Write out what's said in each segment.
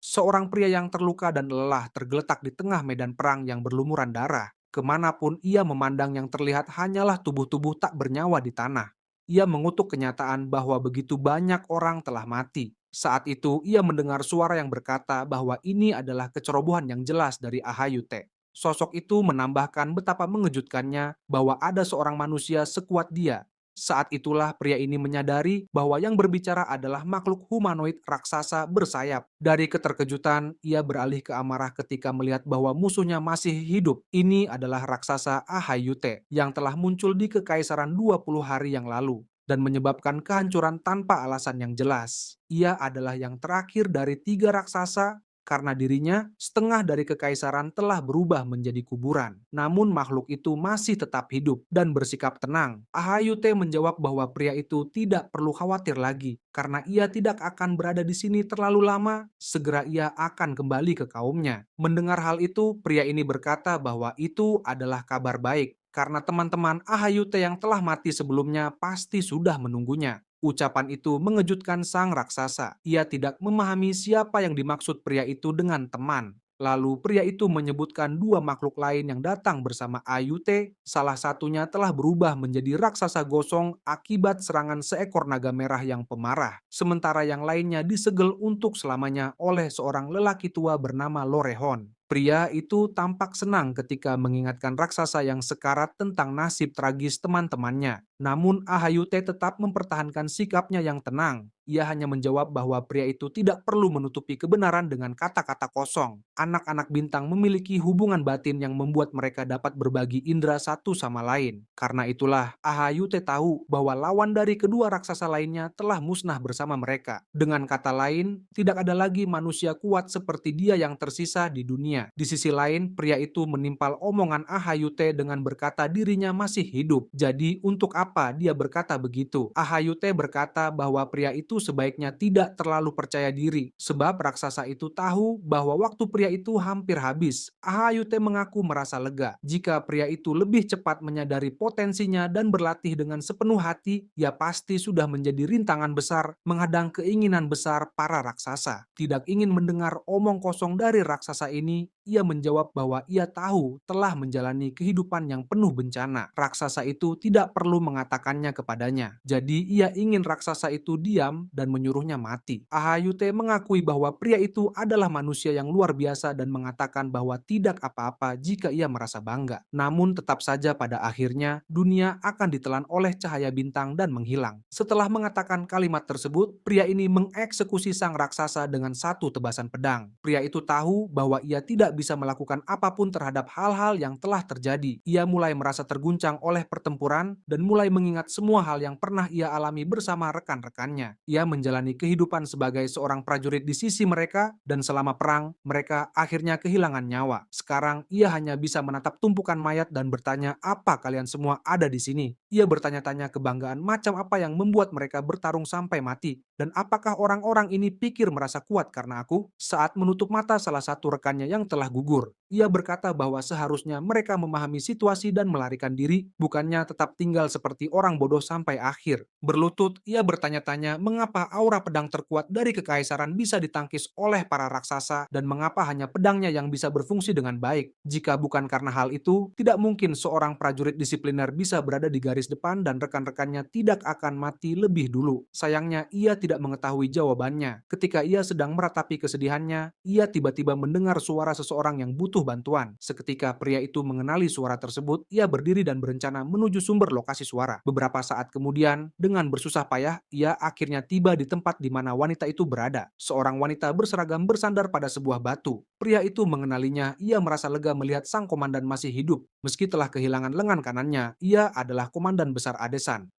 Seorang pria yang terluka dan lelah tergeletak di tengah medan perang yang berlumuran darah. Kemanapun ia memandang yang terlihat hanyalah tubuh-tubuh tak bernyawa di tanah. Ia mengutuk kenyataan bahwa begitu banyak orang telah mati. Saat itu ia mendengar suara yang berkata bahwa ini adalah kecerobohan yang jelas dari Ahayute. Sosok itu menambahkan betapa mengejutkannya bahwa ada seorang manusia sekuat dia. Saat itulah pria ini menyadari bahwa yang berbicara adalah makhluk humanoid raksasa bersayap. Dari keterkejutan, ia beralih ke amarah ketika melihat bahwa musuhnya masih hidup. Ini adalah raksasa Ahayute yang telah muncul di Kekaisaran 20 hari yang lalu dan menyebabkan kehancuran tanpa alasan yang jelas. Ia adalah yang terakhir dari 3 raksasa karena dirinya setengah dari kekaisaran telah berubah menjadi kuburan. Namun makhluk itu masih tetap hidup dan bersikap tenang. Ahayute menjawab bahwa pria itu tidak perlu khawatir lagi karena ia tidak akan berada di sini terlalu lama, segera ia akan kembali ke kaumnya. Mendengar hal itu, pria ini berkata bahwa itu adalah kabar baik karena teman-teman Ahayute yang telah mati sebelumnya pasti sudah menunggunya. Ucapan itu mengejutkan sang raksasa. Ia tidak memahami siapa yang dimaksud pria itu dengan teman. Lalu pria itu menyebutkan 2 makhluk lain yang datang bersama Ayute. Salah satunya telah berubah menjadi raksasa gosong akibat serangan seekor naga merah yang pemarah. Sementara yang lainnya disegel untuk selamanya oleh seorang lelaki tua bernama Lorehon. Pria itu tampak senang ketika mengingatkan raksasa yang sekarat tentang nasib tragis teman-temannya. Namun Ahayute tetap mempertahankan sikapnya yang tenang. Ia hanya menjawab bahwa pria itu tidak perlu menutupi kebenaran dengan kata-kata kosong. Anak-anak bintang memiliki hubungan batin yang membuat mereka dapat berbagi indera satu sama lain. Karena itulah Ahayute tahu bahwa lawan dari kedua raksasa lainnya telah musnah bersama mereka. Dengan kata lain, tidak ada lagi manusia kuat seperti dia yang tersisa di dunia. Di sisi lain, pria itu menimpal omongan Ahayute dengan berkata dirinya masih hidup. Jadi untuk apa dia berkata begitu? Ahayute berkata bahwa pria itu sebaiknya tidak terlalu percaya diri, sebab raksasa itu tahu bahwa waktu pria itu hampir habis. Ahayute mengaku merasa lega. Jika pria itu lebih cepat menyadari potensinya dan berlatih dengan sepenuh hati, ia pasti sudah menjadi rintangan besar menghadang keinginan besar para raksasa. Tidak ingin mendengar omong kosong dari raksasa ini, ia menjawab bahwa ia tahu telah menjalani kehidupan yang penuh bencana. Raksasa itu tidak perlu mengatakannya kepadanya. Jadi ia ingin raksasa itu diam dan menyuruhnya mati. Ahayute mengakui bahwa pria itu adalah manusia yang luar biasa dan mengatakan bahwa tidak apa-apa jika ia merasa bangga. Namun tetap saja pada akhirnya dunia akan ditelan oleh cahaya bintang dan menghilang. Setelah mengatakan kalimat tersebut, pria ini mengeksekusi sang raksasa dengan satu tebasan pedang. Pria itu tahu bahwa ia tidak bisa melakukan apapun terhadap hal-hal yang telah terjadi. Ia mulai merasa terguncang oleh pertempuran dan mulai mengingat semua hal yang pernah ia alami bersama rekan-rekannya. Ia menjalani kehidupan sebagai seorang prajurit di sisi mereka dan selama perang, mereka akhirnya kehilangan nyawa. Sekarang ia hanya bisa menatap tumpukan mayat dan bertanya, apa kalian semua ada di sini? Ia bertanya-tanya kebanggaan macam apa yang membuat mereka bertarung sampai mati. Dan apakah orang-orang ini pikir merasa kuat karena aku? Saat menutup mata salah satu rekannya yang telah gugur, ia berkata bahwa seharusnya mereka memahami situasi dan melarikan diri, bukannya tetap tinggal seperti orang bodoh sampai akhir. Berlutut, ia bertanya-tanya mengapa aura pedang terkuat dari kekaisaran bisa ditangkis oleh para raksasa dan mengapa hanya pedangnya yang bisa berfungsi dengan baik. Jika bukan karena hal itu, tidak mungkin seorang prajurit disipliner bisa berada di garis depan dan rekan-rekannya tidak akan mati lebih dulu. Sayangnya, ia tidak mengetahui jawabannya. Ketika ia sedang meratapi kesedihannya, ia tiba-tiba mendengar suara seseorang yang butuh bantuan. Seketika pria itu mengenali suara tersebut, ia berdiri dan berencana menuju sumber lokasi suara. Beberapa saat kemudian, dengan bersusah payah, ia akhirnya tiba di tempat di mana wanita itu berada. Seorang wanita berseragam bersandar pada sebuah batu. Pria itu mengenalinya, ia merasa lega melihat sang komandan masih hidup. Meski telah kehilangan lengan kanannya, ia adalah komandan besar Adesan.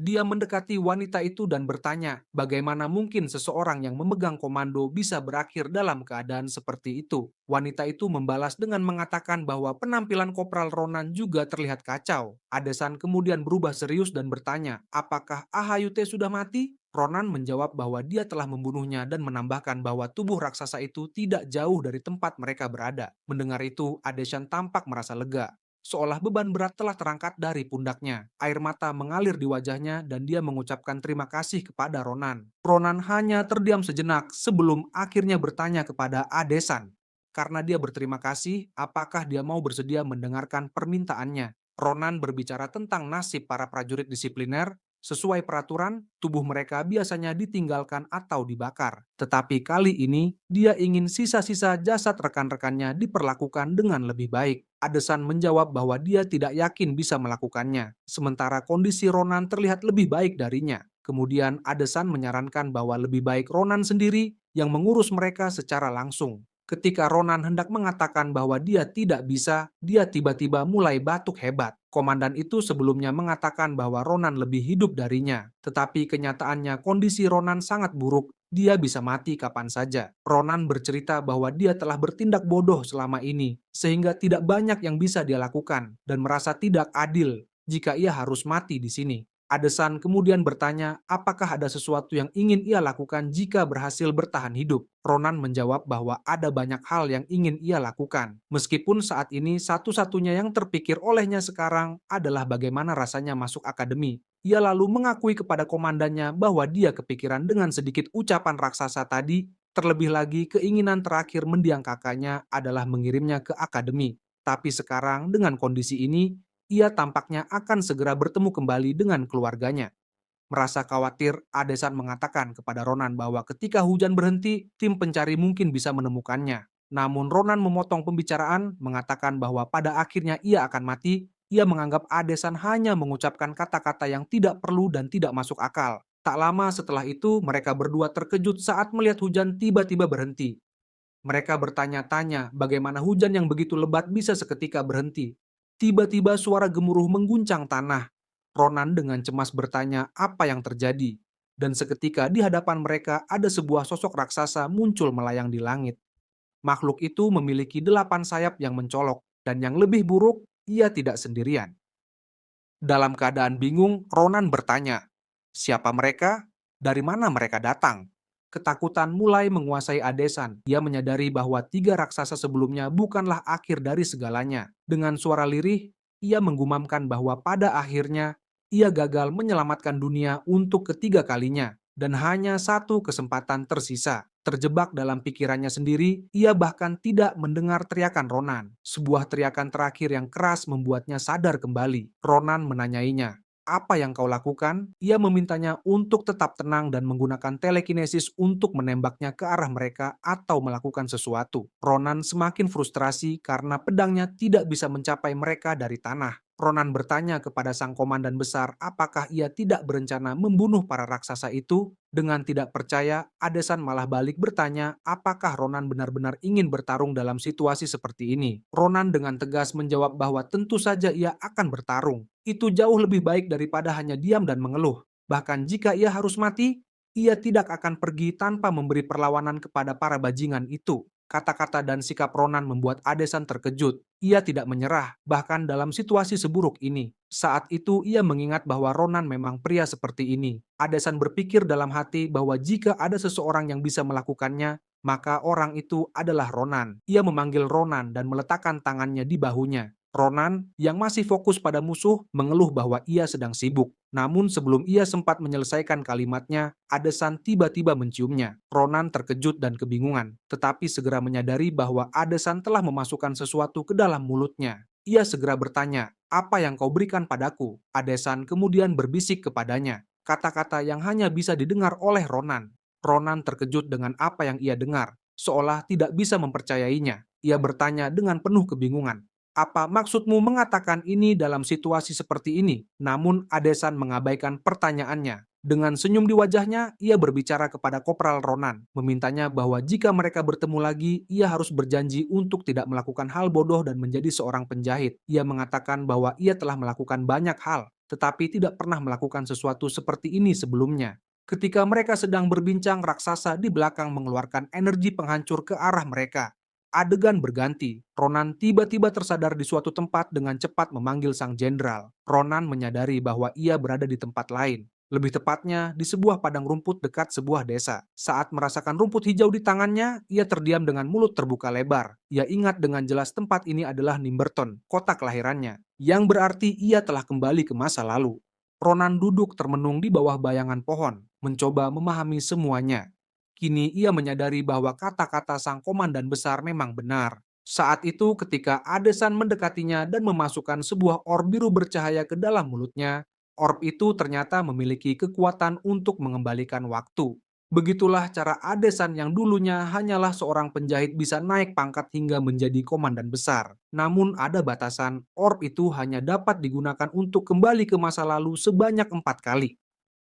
Dia mendekati wanita itu dan bertanya, bagaimana mungkin seseorang yang memegang komando bisa berakhir dalam keadaan seperti itu? Wanita itu membalas dengan mengatakan bahwa penampilan Kopral Ronan juga terlihat kacau. Adesan kemudian berubah serius dan bertanya, apakah Ahayute sudah mati? Ronan menjawab bahwa dia telah membunuhnya dan menambahkan bahwa tubuh raksasa itu tidak jauh dari tempat mereka berada. Mendengar itu, Adesan tampak merasa lega. seolah beban berat telah terangkat dari pundaknya. Air mata mengalir di wajahnya dan dia mengucapkan terima kasih kepada Ronan. Ronan hanya terdiam sejenak sebelum akhirnya bertanya kepada Adesan. Karena dia berterima kasih, apakah dia mau bersedia mendengarkan permintaannya. Ronan berbicara tentang nasib para prajurit disipliner. Sesuai peraturan, tubuh mereka biasanya ditinggalkan atau dibakar. Tetapi kali ini, dia ingin sisa-sisa jasad rekan-rekannya diperlakukan dengan lebih baik. Adesan menjawab bahwa dia tidak yakin bisa melakukannya, sementara kondisi Ronan terlihat lebih baik darinya. Kemudian Adesan menyarankan bahwa lebih baik Ronan sendiri yang mengurus mereka secara langsung. Ketika Ronan hendak mengatakan bahwa dia tidak bisa, dia tiba-tiba mulai batuk hebat. Komandan itu sebelumnya mengatakan bahwa Ronan lebih hidup darinya, tetapi kenyataannya kondisi Ronan sangat buruk. Dia bisa mati kapan saja. Ronan bercerita bahwa dia telah bertindak bodoh selama ini, sehingga tidak banyak yang bisa dia lakukan, dan merasa tidak adil jika ia harus mati di sini. Adesan kemudian bertanya apakah ada sesuatu yang ingin ia lakukan jika berhasil bertahan hidup. Ronan menjawab bahwa ada banyak hal yang ingin ia lakukan. Meskipun saat ini satu-satunya yang terpikir olehnya sekarang adalah bagaimana rasanya masuk akademi. Ia lalu mengakui kepada komandannya bahwa dia kepikiran dengan sedikit ucapan raksasa tadi, terlebih lagi keinginan terakhir mendiang kakaknya adalah mengirimnya ke akademi. Tapi sekarang dengan kondisi ini, ia tampaknya akan segera bertemu kembali dengan keluarganya. Merasa khawatir, Adesan mengatakan kepada Ronan bahwa ketika hujan berhenti, tim pencari mungkin bisa menemukannya. Namun Ronan memotong pembicaraan, mengatakan bahwa pada akhirnya ia akan mati. Ia menganggap Adesan hanya mengucapkan kata-kata yang tidak perlu dan tidak masuk akal. Tak lama setelah itu, mereka berdua terkejut saat melihat hujan tiba-tiba berhenti. Mereka bertanya-tanya bagaimana hujan yang begitu lebat bisa seketika berhenti. Tiba-tiba suara gemuruh mengguncang tanah. Ronan dengan cemas bertanya apa yang terjadi. Dan seketika di hadapan mereka ada sebuah sosok raksasa muncul melayang di langit. Makhluk itu memiliki 8 sayap yang mencolok. Dan yang lebih buruk, ia tidak sendirian. Dalam keadaan bingung, Ronan bertanya, "Siapa mereka? Dari mana mereka datang?" Ketakutan mulai menguasai Adesan. Ia menyadari bahwa 3 raksasa sebelumnya bukanlah akhir dari segalanya. Dengan suara lirih, ia menggumamkan bahwa pada akhirnya ia gagal menyelamatkan dunia untuk ketiga kalinya. Dan hanya satu kesempatan tersisa. Terjebak dalam pikirannya sendiri, ia bahkan tidak mendengar teriakan Ronan. Sebuah teriakan terakhir yang keras membuatnya sadar kembali. Ronan menanyainya, "Apa yang kau lakukan?" Ia memintanya untuk tetap tenang dan menggunakan telekinesis untuk menembaknya ke arah mereka atau melakukan sesuatu. Ronan semakin frustrasi karena pedangnya tidak bisa mencapai mereka dari tanah. Ronan bertanya kepada sang komandan besar apakah ia tidak berencana membunuh para raksasa itu. Dengan tidak percaya, Adesan malah balik bertanya apakah Ronan benar-benar ingin bertarung dalam situasi seperti ini. Ronan dengan tegas menjawab bahwa tentu saja ia akan bertarung. Itu jauh lebih baik daripada hanya diam dan mengeluh. Bahkan jika ia harus mati, ia tidak akan pergi tanpa memberi perlawanan kepada para bajingan itu. Kata-kata dan sikap Ronan membuat Adesan terkejut. Ia tidak menyerah, bahkan dalam situasi seburuk ini. Saat itu ia mengingat bahwa Ronan memang pria seperti ini. Adesan berpikir dalam hati bahwa jika ada seseorang yang bisa melakukannya, maka orang itu adalah Ronan. Ia memanggil Ronan dan meletakkan tangannya di bahunya. Ronan, yang masih fokus pada musuh, mengeluh bahwa ia sedang sibuk. Namun sebelum ia sempat menyelesaikan kalimatnya, Adesan tiba-tiba menciumnya. Ronan terkejut dan kebingungan, tetapi segera menyadari bahwa Adesan telah memasukkan sesuatu ke dalam mulutnya. Ia segera bertanya, "Apa yang kau berikan padaku?" Adesan kemudian berbisik kepadanya, kata-kata yang hanya bisa didengar oleh Ronan. Ronan terkejut dengan apa yang ia dengar, seolah tidak bisa mempercayainya. Ia bertanya dengan penuh kebingungan, "Apa maksudmu mengatakan ini dalam situasi seperti ini?" Namun Adesan mengabaikan pertanyaannya. Dengan senyum di wajahnya, ia berbicara kepada Kopral Ronan, memintanya bahwa jika mereka bertemu lagi, ia harus berjanji untuk tidak melakukan hal bodoh dan menjadi seorang penjahit. Ia mengatakan bahwa ia telah melakukan banyak hal, tetapi tidak pernah melakukan sesuatu seperti ini sebelumnya. Ketika mereka sedang berbincang, raksasa di belakang mengeluarkan energi penghancur ke arah mereka. Adegan berganti. Ronan tiba-tiba tersadar di suatu tempat dengan cepat memanggil sang jenderal. Ronan menyadari bahwa ia berada di tempat lain. Lebih tepatnya, di sebuah padang rumput dekat sebuah desa. Saat merasakan rumput hijau di tangannya, ia terdiam dengan mulut terbuka lebar. Ia ingat dengan jelas tempat ini adalah Nimberton, kota kelahirannya, yang berarti ia telah kembali ke masa lalu. Ronan duduk termenung di bawah bayangan pohon, mencoba memahami semuanya. Kini ia menyadari bahwa kata-kata sang komandan besar memang benar. Saat itu ketika Adesan mendekatinya dan memasukkan sebuah orb biru bercahaya ke dalam mulutnya, orb itu ternyata memiliki kekuatan untuk mengembalikan waktu. Begitulah cara Adesan yang dulunya hanyalah seorang penjahit bisa naik pangkat hingga menjadi komandan besar. Namun ada batasan, orb itu hanya dapat digunakan untuk kembali ke masa lalu sebanyak 4 kali.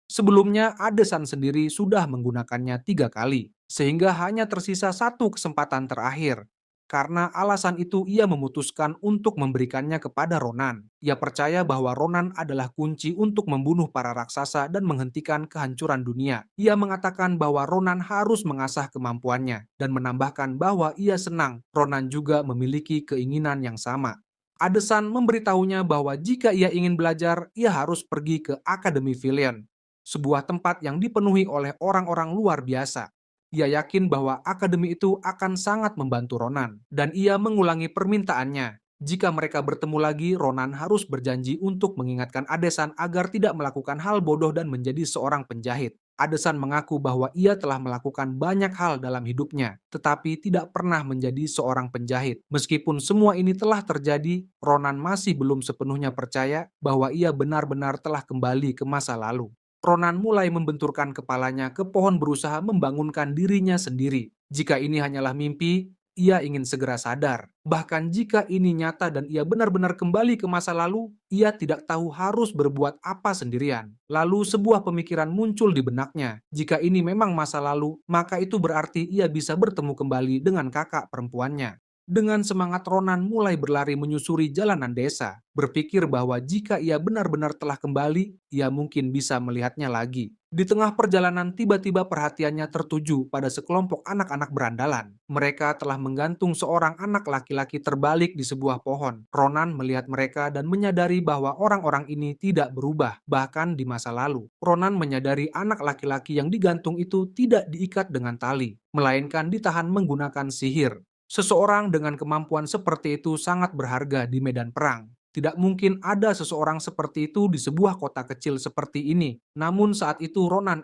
Sebelumnya, Adesan sendiri sudah menggunakannya 3 kali, sehingga hanya tersisa satu kesempatan terakhir. Karena alasan itu, ia memutuskan untuk memberikannya kepada Ronan. Ia percaya bahwa Ronan adalah kunci untuk membunuh para raksasa dan menghentikan kehancuran dunia. Ia mengatakan bahwa Ronan harus mengasah kemampuannya, dan menambahkan bahwa ia senang Ronan juga memiliki keinginan yang sama. Adesan memberitahunya bahwa jika ia ingin belajar, ia harus pergi ke Akademi Villian, sebuah tempat yang dipenuhi oleh orang-orang luar biasa. Ia yakin bahwa akademi itu akan sangat membantu Ronan, dan ia mengulangi permintaannya. Jika mereka bertemu lagi, Ronan harus berjanji untuk mengingatkan Adesan agar tidak melakukan hal bodoh dan menjadi seorang penjahit. Adesan mengaku bahwa ia telah melakukan banyak hal dalam hidupnya, tetapi tidak pernah menjadi seorang penjahit. Meskipun semua ini telah terjadi, Ronan masih belum sepenuhnya percaya bahwa ia benar-benar telah kembali ke masa lalu. Ronan mulai membenturkan kepalanya ke pohon berusaha membangunkan dirinya sendiri. Jika ini hanyalah mimpi, ia ingin segera sadar. Bahkan jika ini nyata dan ia benar-benar kembali ke masa lalu, ia tidak tahu harus berbuat apa sendirian. Lalu sebuah pemikiran muncul di benaknya. Jika ini memang masa lalu, maka itu berarti ia bisa bertemu kembali dengan kakak perempuannya. Dengan semangat, Ronan mulai berlari menyusuri jalanan desa, berpikir bahwa jika ia benar-benar telah kembali, ia mungkin bisa melihatnya lagi. Di tengah perjalanan, tiba-tiba perhatiannya tertuju pada sekelompok anak-anak berandalan. Mereka telah menggantung seorang anak laki-laki terbalik di sebuah pohon. Ronan melihat mereka dan menyadari bahwa orang-orang ini tidak berubah, bahkan di masa lalu. Ronan menyadari anak laki-laki yang digantung itu tidak diikat dengan tali, melainkan ditahan menggunakan sihir. Seseorang dengan kemampuan seperti itu sangat berharga di medan perang. Tidak mungkin ada seseorang seperti itu di sebuah kota kecil seperti ini. Namun saat itu Ronan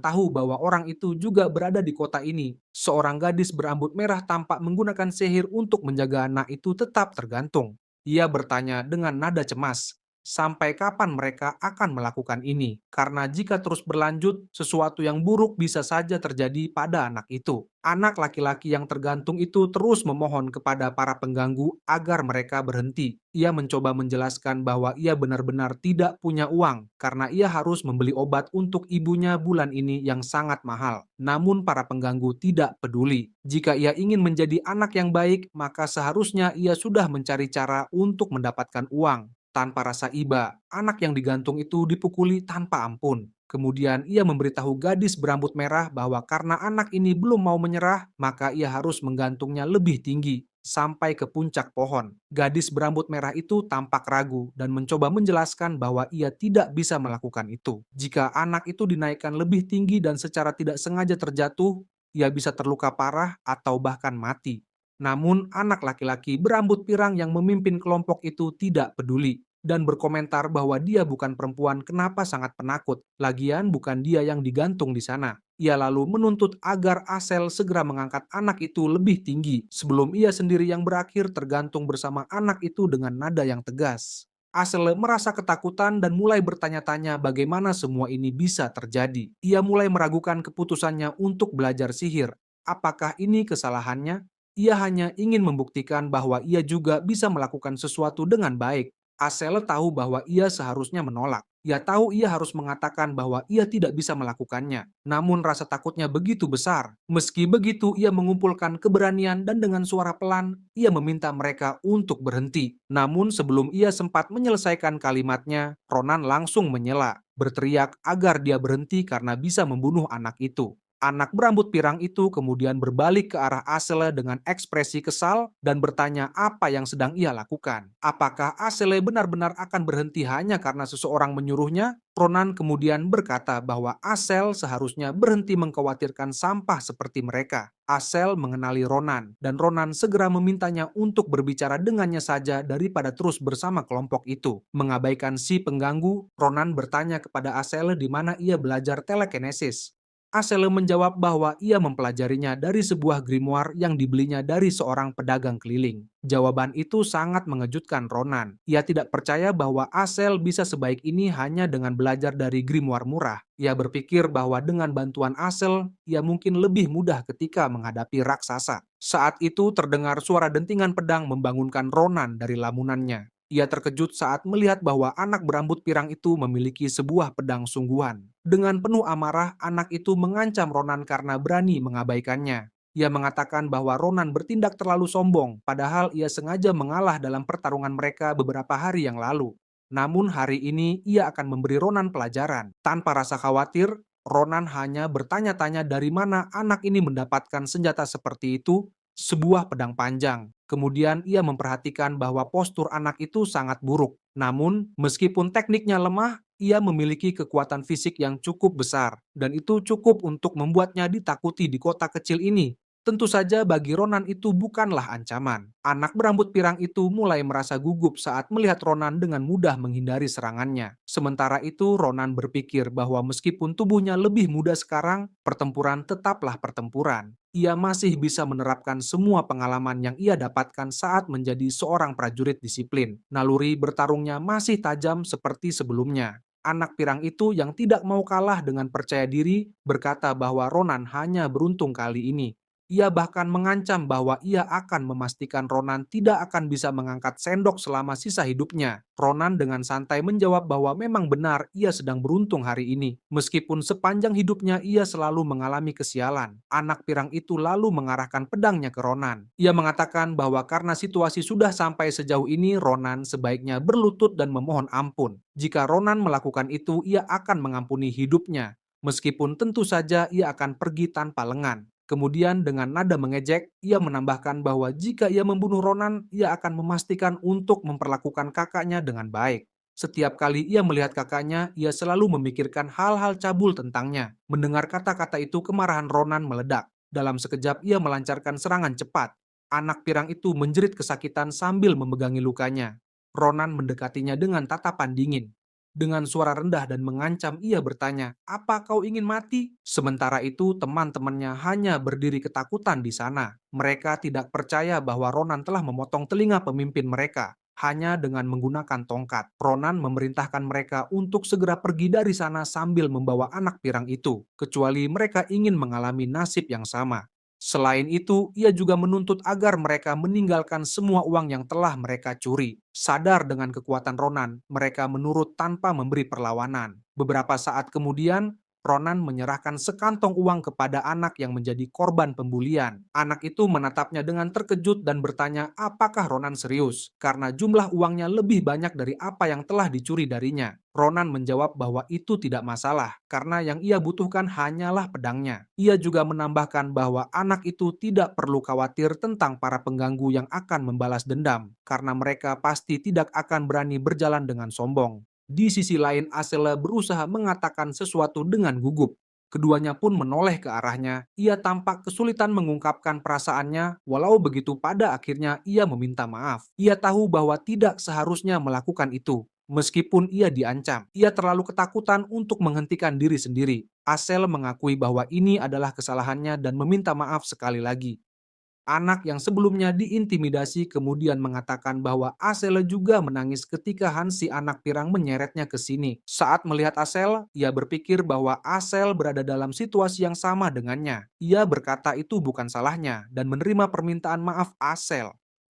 tahu bahwa orang itu juga berada di kota ini. Seorang gadis berambut merah tampak menggunakan sihir untuk menjaga anak itu tetap tergantung. Ia bertanya dengan nada cemas, sampai kapan mereka akan melakukan ini? Karena jika terus berlanjut, sesuatu yang buruk bisa saja terjadi pada anak itu. Anak laki-laki yang tergantung itu terus memohon kepada para pengganggu agar mereka berhenti. Ia mencoba menjelaskan bahwa ia benar-benar tidak punya uang karena ia harus membeli obat untuk ibunya bulan ini yang sangat mahal. Namun para pengganggu tidak peduli. Jika ia ingin menjadi anak yang baik, maka seharusnya ia sudah mencari cara untuk mendapatkan uang. Tanpa rasa iba, anak yang digantung itu dipukuli tanpa ampun. Kemudian ia memberitahu gadis berambut merah bahwa karena anak ini belum mau menyerah, maka ia harus menggantungnya lebih tinggi, sampai ke puncak pohon. Gadis berambut merah itu tampak ragu dan mencoba menjelaskan bahwa ia tidak bisa melakukan itu. Jika anak itu dinaikkan lebih tinggi dan secara tidak sengaja terjatuh, ia bisa terluka parah atau bahkan mati. Namun anak laki-laki berambut pirang yang memimpin kelompok itu tidak peduli dan berkomentar bahwa dia bukan perempuan kenapa sangat penakut. Lagian bukan dia yang digantung di sana. Ia lalu menuntut agar Asel segera mengangkat anak itu lebih tinggi sebelum ia sendiri yang berakhir tergantung bersama anak itu dengan nada yang tegas. Asel merasa ketakutan dan mulai bertanya-tanya bagaimana semua ini bisa terjadi. Ia mulai meragukan keputusannya untuk belajar sihir. Apakah ini kesalahannya? Ia hanya ingin membuktikan bahwa ia juga bisa melakukan sesuatu dengan baik. Asel tahu bahwa ia seharusnya menolak. Ia tahu ia harus mengatakan bahwa ia tidak bisa melakukannya. Namun rasa takutnya begitu besar. Meski begitu, ia mengumpulkan keberanian dan dengan suara pelan, ia meminta mereka untuk berhenti. Namun sebelum ia sempat menyelesaikan kalimatnya, Ronan langsung menyela, berteriak agar dia berhenti karena bisa membunuh anak itu. Anak berambut pirang itu kemudian berbalik ke arah Asele dengan ekspresi kesal dan bertanya apa yang sedang ia lakukan. Apakah Asele benar-benar akan berhenti hanya karena seseorang menyuruhnya? Ronan kemudian berkata bahwa Asel seharusnya berhenti mengkhawatirkan sampah seperti mereka. Asel mengenali Ronan, dan Ronan segera memintanya untuk berbicara dengannya saja daripada terus bersama kelompok itu. Mengabaikan si pengganggu, Ronan bertanya kepada Asel di mana ia belajar telekinesis. Asele menjawab bahwa ia mempelajarinya dari sebuah grimoire yang dibelinya dari seorang pedagang keliling. Jawaban itu sangat mengejutkan Ronan. Ia tidak percaya bahwa Asel bisa sebaik ini hanya dengan belajar dari grimoire murah. Ia berpikir bahwa dengan bantuan Asel, ia mungkin lebih mudah ketika menghadapi raksasa. Saat itu terdengar suara dentingan pedang membangunkan Ronan dari lamunannya. Ia terkejut saat melihat bahwa anak berambut pirang itu memiliki sebuah pedang sungguhan. Dengan penuh amarah, anak itu mengancam Ronan karena berani mengabaikannya. Ia mengatakan bahwa Ronan bertindak terlalu sombong, padahal ia sengaja mengalah dalam pertarungan mereka beberapa hari yang lalu. Namun hari ini ia akan memberi Ronan pelajaran. Tanpa rasa khawatir, Ronan hanya bertanya-tanya dari mana anak ini mendapatkan senjata seperti itu, sebuah pedang panjang. Kemudian ia memperhatikan bahwa postur anak itu sangat buruk. Namun, meskipun tekniknya lemah, ia memiliki kekuatan fisik yang cukup besar, dan itu cukup untuk membuatnya ditakuti di kota kecil ini. Tentu saja bagi Ronan itu bukanlah ancaman. Anak berambut pirang itu mulai merasa gugup saat melihat Ronan dengan mudah menghindari serangannya. Sementara itu Ronan berpikir bahwa meskipun tubuhnya lebih muda sekarang, pertempuran tetaplah pertempuran. Ia masih bisa menerapkan semua pengalaman yang ia dapatkan saat menjadi seorang prajurit disiplin. Naluri bertarungnya masih tajam seperti sebelumnya. Anak pirang itu yang tidak mau kalah dengan percaya diri berkata bahwa Ronan hanya beruntung kali ini. Ia bahkan mengancam bahwa ia akan memastikan Ronan tidak akan bisa mengangkat sendok selama sisa hidupnya. Ronan dengan santai menjawab bahwa memang benar ia sedang beruntung hari ini. Meskipun sepanjang hidupnya ia selalu mengalami kesialan. Anak pirang itu lalu mengarahkan pedangnya ke Ronan. Ia mengatakan bahwa karena situasi sudah sampai sejauh ini, Ronan sebaiknya berlutut dan memohon ampun. Jika Ronan melakukan itu, ia akan mengampuni hidupnya. Meskipun tentu saja ia akan pergi tanpa lengan. Kemudian dengan nada mengejek, ia menambahkan bahwa jika ia membunuh Ronan, ia akan memastikan untuk memperlakukan kakaknya dengan baik. Setiap kali ia melihat kakaknya, ia selalu memikirkan hal-hal cabul tentangnya. Mendengar kata-kata itu, kemarahan Ronan meledak. Dalam sekejap ia melancarkan serangan cepat. Anak pirang itu menjerit kesakitan sambil memegangi lukanya. Ronan mendekatinya dengan tatapan dingin. Dengan suara rendah dan mengancam ia bertanya, "Apa kau ingin mati?" Sementara itu teman-temannya hanya berdiri ketakutan di sana. Mereka tidak percaya bahwa Ronan telah memotong telinga pemimpin mereka. Hanya dengan menggunakan tongkat, Ronan memerintahkan mereka untuk segera pergi dari sana sambil membawa anak pirang itu, kecuali mereka ingin mengalami nasib yang sama. Selain itu, ia juga menuntut agar mereka meninggalkan semua uang yang telah mereka curi. Sadar dengan kekuatan Ronan, mereka menurut tanpa memberi perlawanan. Beberapa saat kemudian, Ronan menyerahkan sekantong uang kepada anak yang menjadi korban pembulian. Anak itu menatapnya dengan terkejut dan bertanya apakah Ronan serius, karena jumlah uangnya lebih banyak dari apa yang telah dicuri darinya. Ronan menjawab bahwa itu tidak masalah, karena yang ia butuhkan hanyalah pedangnya. Ia juga menambahkan bahwa anak itu tidak perlu khawatir tentang para pengganggu yang akan membalas dendam, karena mereka pasti tidak akan berani berjalan dengan sombong. Di sisi lain, Asela berusaha mengatakan sesuatu dengan gugup. Keduanya pun menoleh ke arahnya. Ia tampak kesulitan mengungkapkan perasaannya, walau begitu pada akhirnya ia meminta maaf. Ia tahu bahwa tidak seharusnya melakukan itu. Meskipun ia diancam, ia terlalu ketakutan untuk menghentikan diri sendiri. Asel mengakui bahwa ini adalah kesalahannya dan meminta maaf sekali lagi. Anak yang sebelumnya diintimidasi kemudian mengatakan bahwa Asel juga menangis ketika Hansi anak pirang menyeretnya ke sini. Saat melihat Asel, ia berpikir bahwa Asel berada dalam situasi yang sama dengannya. Ia berkata itu bukan salahnya dan menerima permintaan maaf Asel.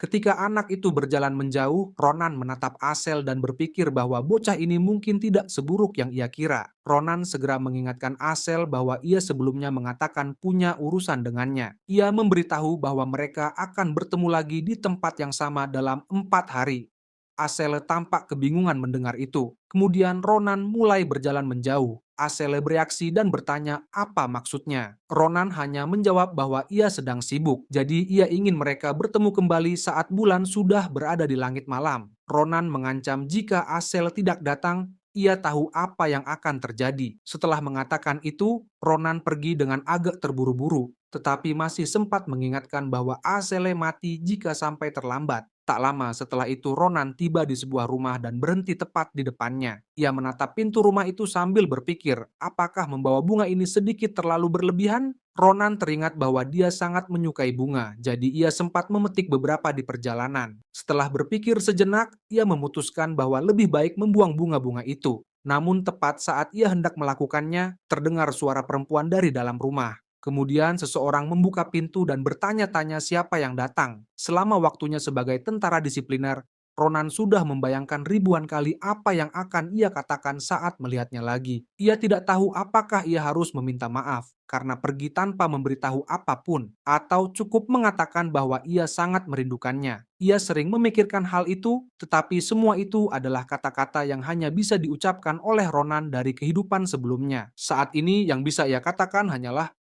Ketika anak itu berjalan menjauh, Ronan menatap Asel dan berpikir bahwa bocah ini mungkin tidak seburuk yang ia kira. Ronan segera mengingatkan Asel bahwa ia sebelumnya mengatakan punya urusan dengannya. Ia memberitahu bahwa mereka akan bertemu lagi di tempat yang sama dalam 4 hari. Asel tampak kebingungan mendengar itu. Kemudian Ronan mulai berjalan menjauh. Asele bereaksi dan bertanya apa maksudnya. Ronan hanya menjawab bahwa ia sedang sibuk, jadi ia ingin mereka bertemu kembali saat bulan sudah berada di langit malam. Ronan mengancam jika Asele tidak datang, ia tahu apa yang akan terjadi. Setelah mengatakan itu, Ronan pergi dengan agak terburu-buru, tetapi masih sempat mengingatkan bahwa Asele mati jika sampai terlambat. Tak lama setelah itu Ronan tiba di sebuah rumah dan berhenti tepat di depannya. Ia menatap pintu rumah itu sambil berpikir, apakah membawa bunga ini sedikit terlalu berlebihan? Ronan teringat bahwa dia sangat menyukai bunga, jadi ia sempat memetik beberapa di perjalanan. Setelah berpikir sejenak, ia memutuskan bahwa lebih baik membuang bunga-bunga itu. Namun tepat saat ia hendak melakukannya, terdengar suara perempuan dari dalam rumah. Kemudian seseorang membuka pintu dan bertanya-tanya siapa yang datang. Selama waktunya sebagai tentara disipliner, Ronan sudah membayangkan ribuan kali apa yang akan ia katakan saat melihatnya lagi. Ia tidak tahu apakah ia harus meminta maaf karena pergi tanpa memberitahu apapun, atau cukup mengatakan bahwa ia sangat merindukannya. Ia sering memikirkan hal itu, tetapi semua itu adalah kata-kata yang hanya bisa diucapkan oleh Ronan dari kehidupan sebelumnya. Saat ini yang bisa ia katakan hanyalah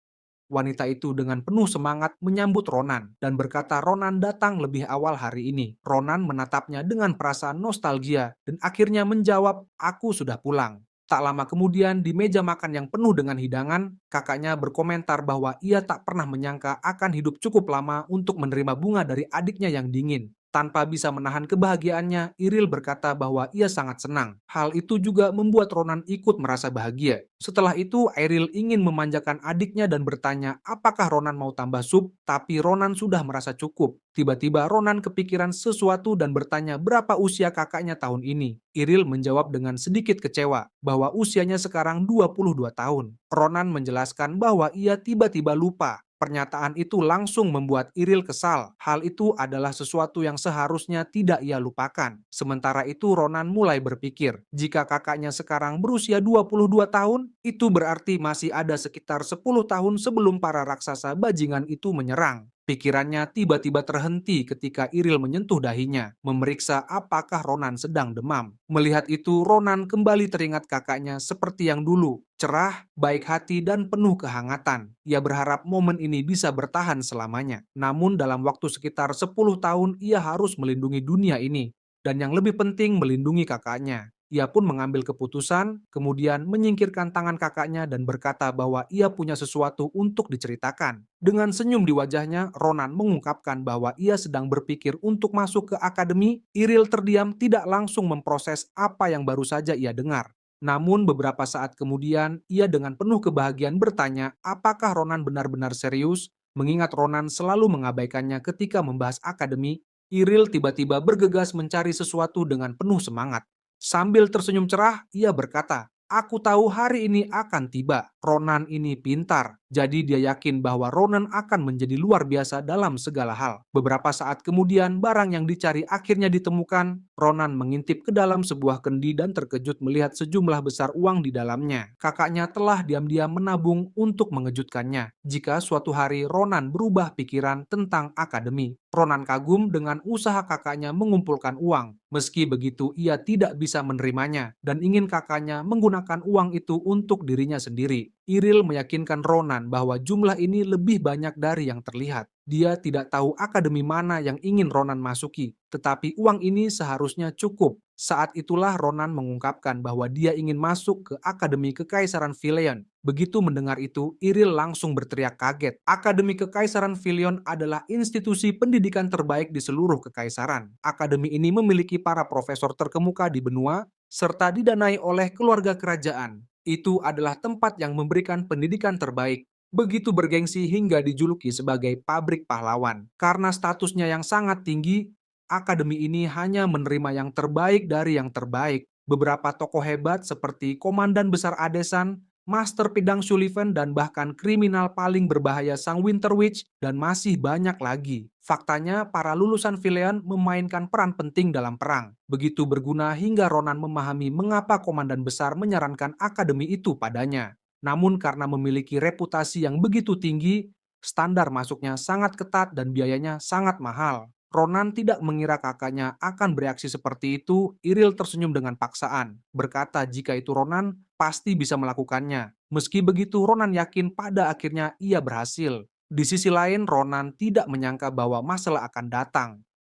wanita itu dengan penuh semangat menyambut Ronan dan berkata Ronan datang lebih awal hari ini. Ronan menatapnya dengan perasaan nostalgia dan akhirnya menjawab, "Aku sudah pulang." Tak lama kemudian di meja makan yang penuh dengan hidangan, kakaknya berkomentar bahwa ia tak pernah menyangka akan hidup cukup lama untuk menerima bunga dari adiknya yang dingin. Tanpa bisa menahan kebahagiaannya, Iril berkata bahwa ia sangat senang. Hal itu juga membuat Ronan ikut merasa bahagia. Setelah itu, Iril ingin memanjakan adiknya dan bertanya apakah Ronan mau tambah sup, tapi Ronan sudah merasa cukup. Tiba-tiba Ronan kepikiran sesuatu dan bertanya berapa usia kakaknya tahun ini. Iril menjawab dengan sedikit kecewa bahwa usianya sekarang 22 tahun. Ronan menjelaskan bahwa ia tiba-tiba lupa. Pernyataan itu langsung membuat Iril kesal. Hal itu adalah sesuatu yang seharusnya tidak ia lupakan. Sementara itu Ronan mulai berpikir, jika kakaknya sekarang berusia 22 tahun, itu berarti masih ada sekitar 10 tahun sebelum para raksasa bajingan itu menyerang. Pikirannya tiba-tiba terhenti ketika Iril menyentuh dahinya, memeriksa apakah Ronan sedang demam. Melihat itu, Ronan kembali teringat kakaknya seperti yang dulu, cerah, baik hati, dan penuh kehangatan. Ia berharap momen ini bisa bertahan selamanya. Namun dalam waktu sekitar 10 tahun, ia harus melindungi dunia ini. Dan yang lebih penting, melindungi kakaknya. Ia pun mengambil keputusan, kemudian menyingkirkan tangan kakaknya dan berkata bahwa ia punya sesuatu untuk diceritakan. Dengan senyum di wajahnya, Ronan mengungkapkan bahwa ia sedang berpikir untuk masuk ke akademi. Iril terdiam tidak langsung memproses apa yang baru saja ia dengar. Namun beberapa saat kemudian, ia dengan penuh kebahagiaan bertanya apakah Ronan benar-benar serius, mengingat Ronan selalu mengabaikannya ketika membahas akademi. Iril tiba-tiba bergegas mencari sesuatu dengan penuh semangat. Sambil tersenyum cerah, ia berkata, "Aku tahu hari ini akan tiba. Ronan ini pintar, jadi dia yakin bahwa Ronan akan menjadi luar biasa dalam segala hal." Beberapa saat kemudian, barang yang dicari akhirnya ditemukan. Ronan mengintip ke dalam sebuah kendi dan terkejut melihat sejumlah besar uang di dalamnya. Kakaknya telah diam-diam menabung untuk mengejutkannya jika suatu hari Ronan berubah pikiran tentang akademi. Ronan kagum dengan usaha kakaknya mengumpulkan uang. Meski begitu, ia tidak bisa menerimanya dan ingin kakaknya menggunakan uang itu untuk dirinya sendiri. Iril meyakinkan Ronan bahwa jumlah ini lebih banyak dari yang terlihat. Dia tidak tahu akademi mana yang ingin Ronan masuki, tetapi uang ini seharusnya cukup. Saat itulah Ronan mengungkapkan bahwa dia ingin masuk ke Akademi Kekaisaran Filion. Begitu mendengar itu, Iril langsung berteriak kaget. Akademi Kekaisaran Filion adalah institusi pendidikan terbaik di seluruh kekaisaran. Akademi ini memiliki para profesor terkemuka di benua, serta didanai oleh keluarga kerajaan. Itu adalah tempat yang memberikan pendidikan terbaik. Begitu bergengsi hingga dijuluki sebagai pabrik pahlawan. Karena statusnya yang sangat tinggi, akademi ini hanya menerima yang terbaik dari yang terbaik. Beberapa tokoh hebat seperti Komandan Besar Adesan, Master Pedang Sullivan, dan bahkan kriminal paling berbahaya Sang Winter Witch, dan masih banyak lagi. Faktanya, para lulusan Filion memainkan peran penting dalam perang. Begitu berguna hingga Ronan memahami mengapa Komandan Besar menyarankan akademi itu padanya. Namun karena memiliki reputasi yang begitu tinggi, standar masuknya sangat ketat dan biayanya sangat mahal. Ronan tidak mengira kakaknya akan bereaksi seperti itu. Iril tersenyum dengan paksaan, berkata jika itu Ronan, pasti bisa melakukannya. Meski begitu, Ronan yakin pada akhirnya ia berhasil. Di sisi lain, Ronan tidak menyangka bahwa masalah akan datang.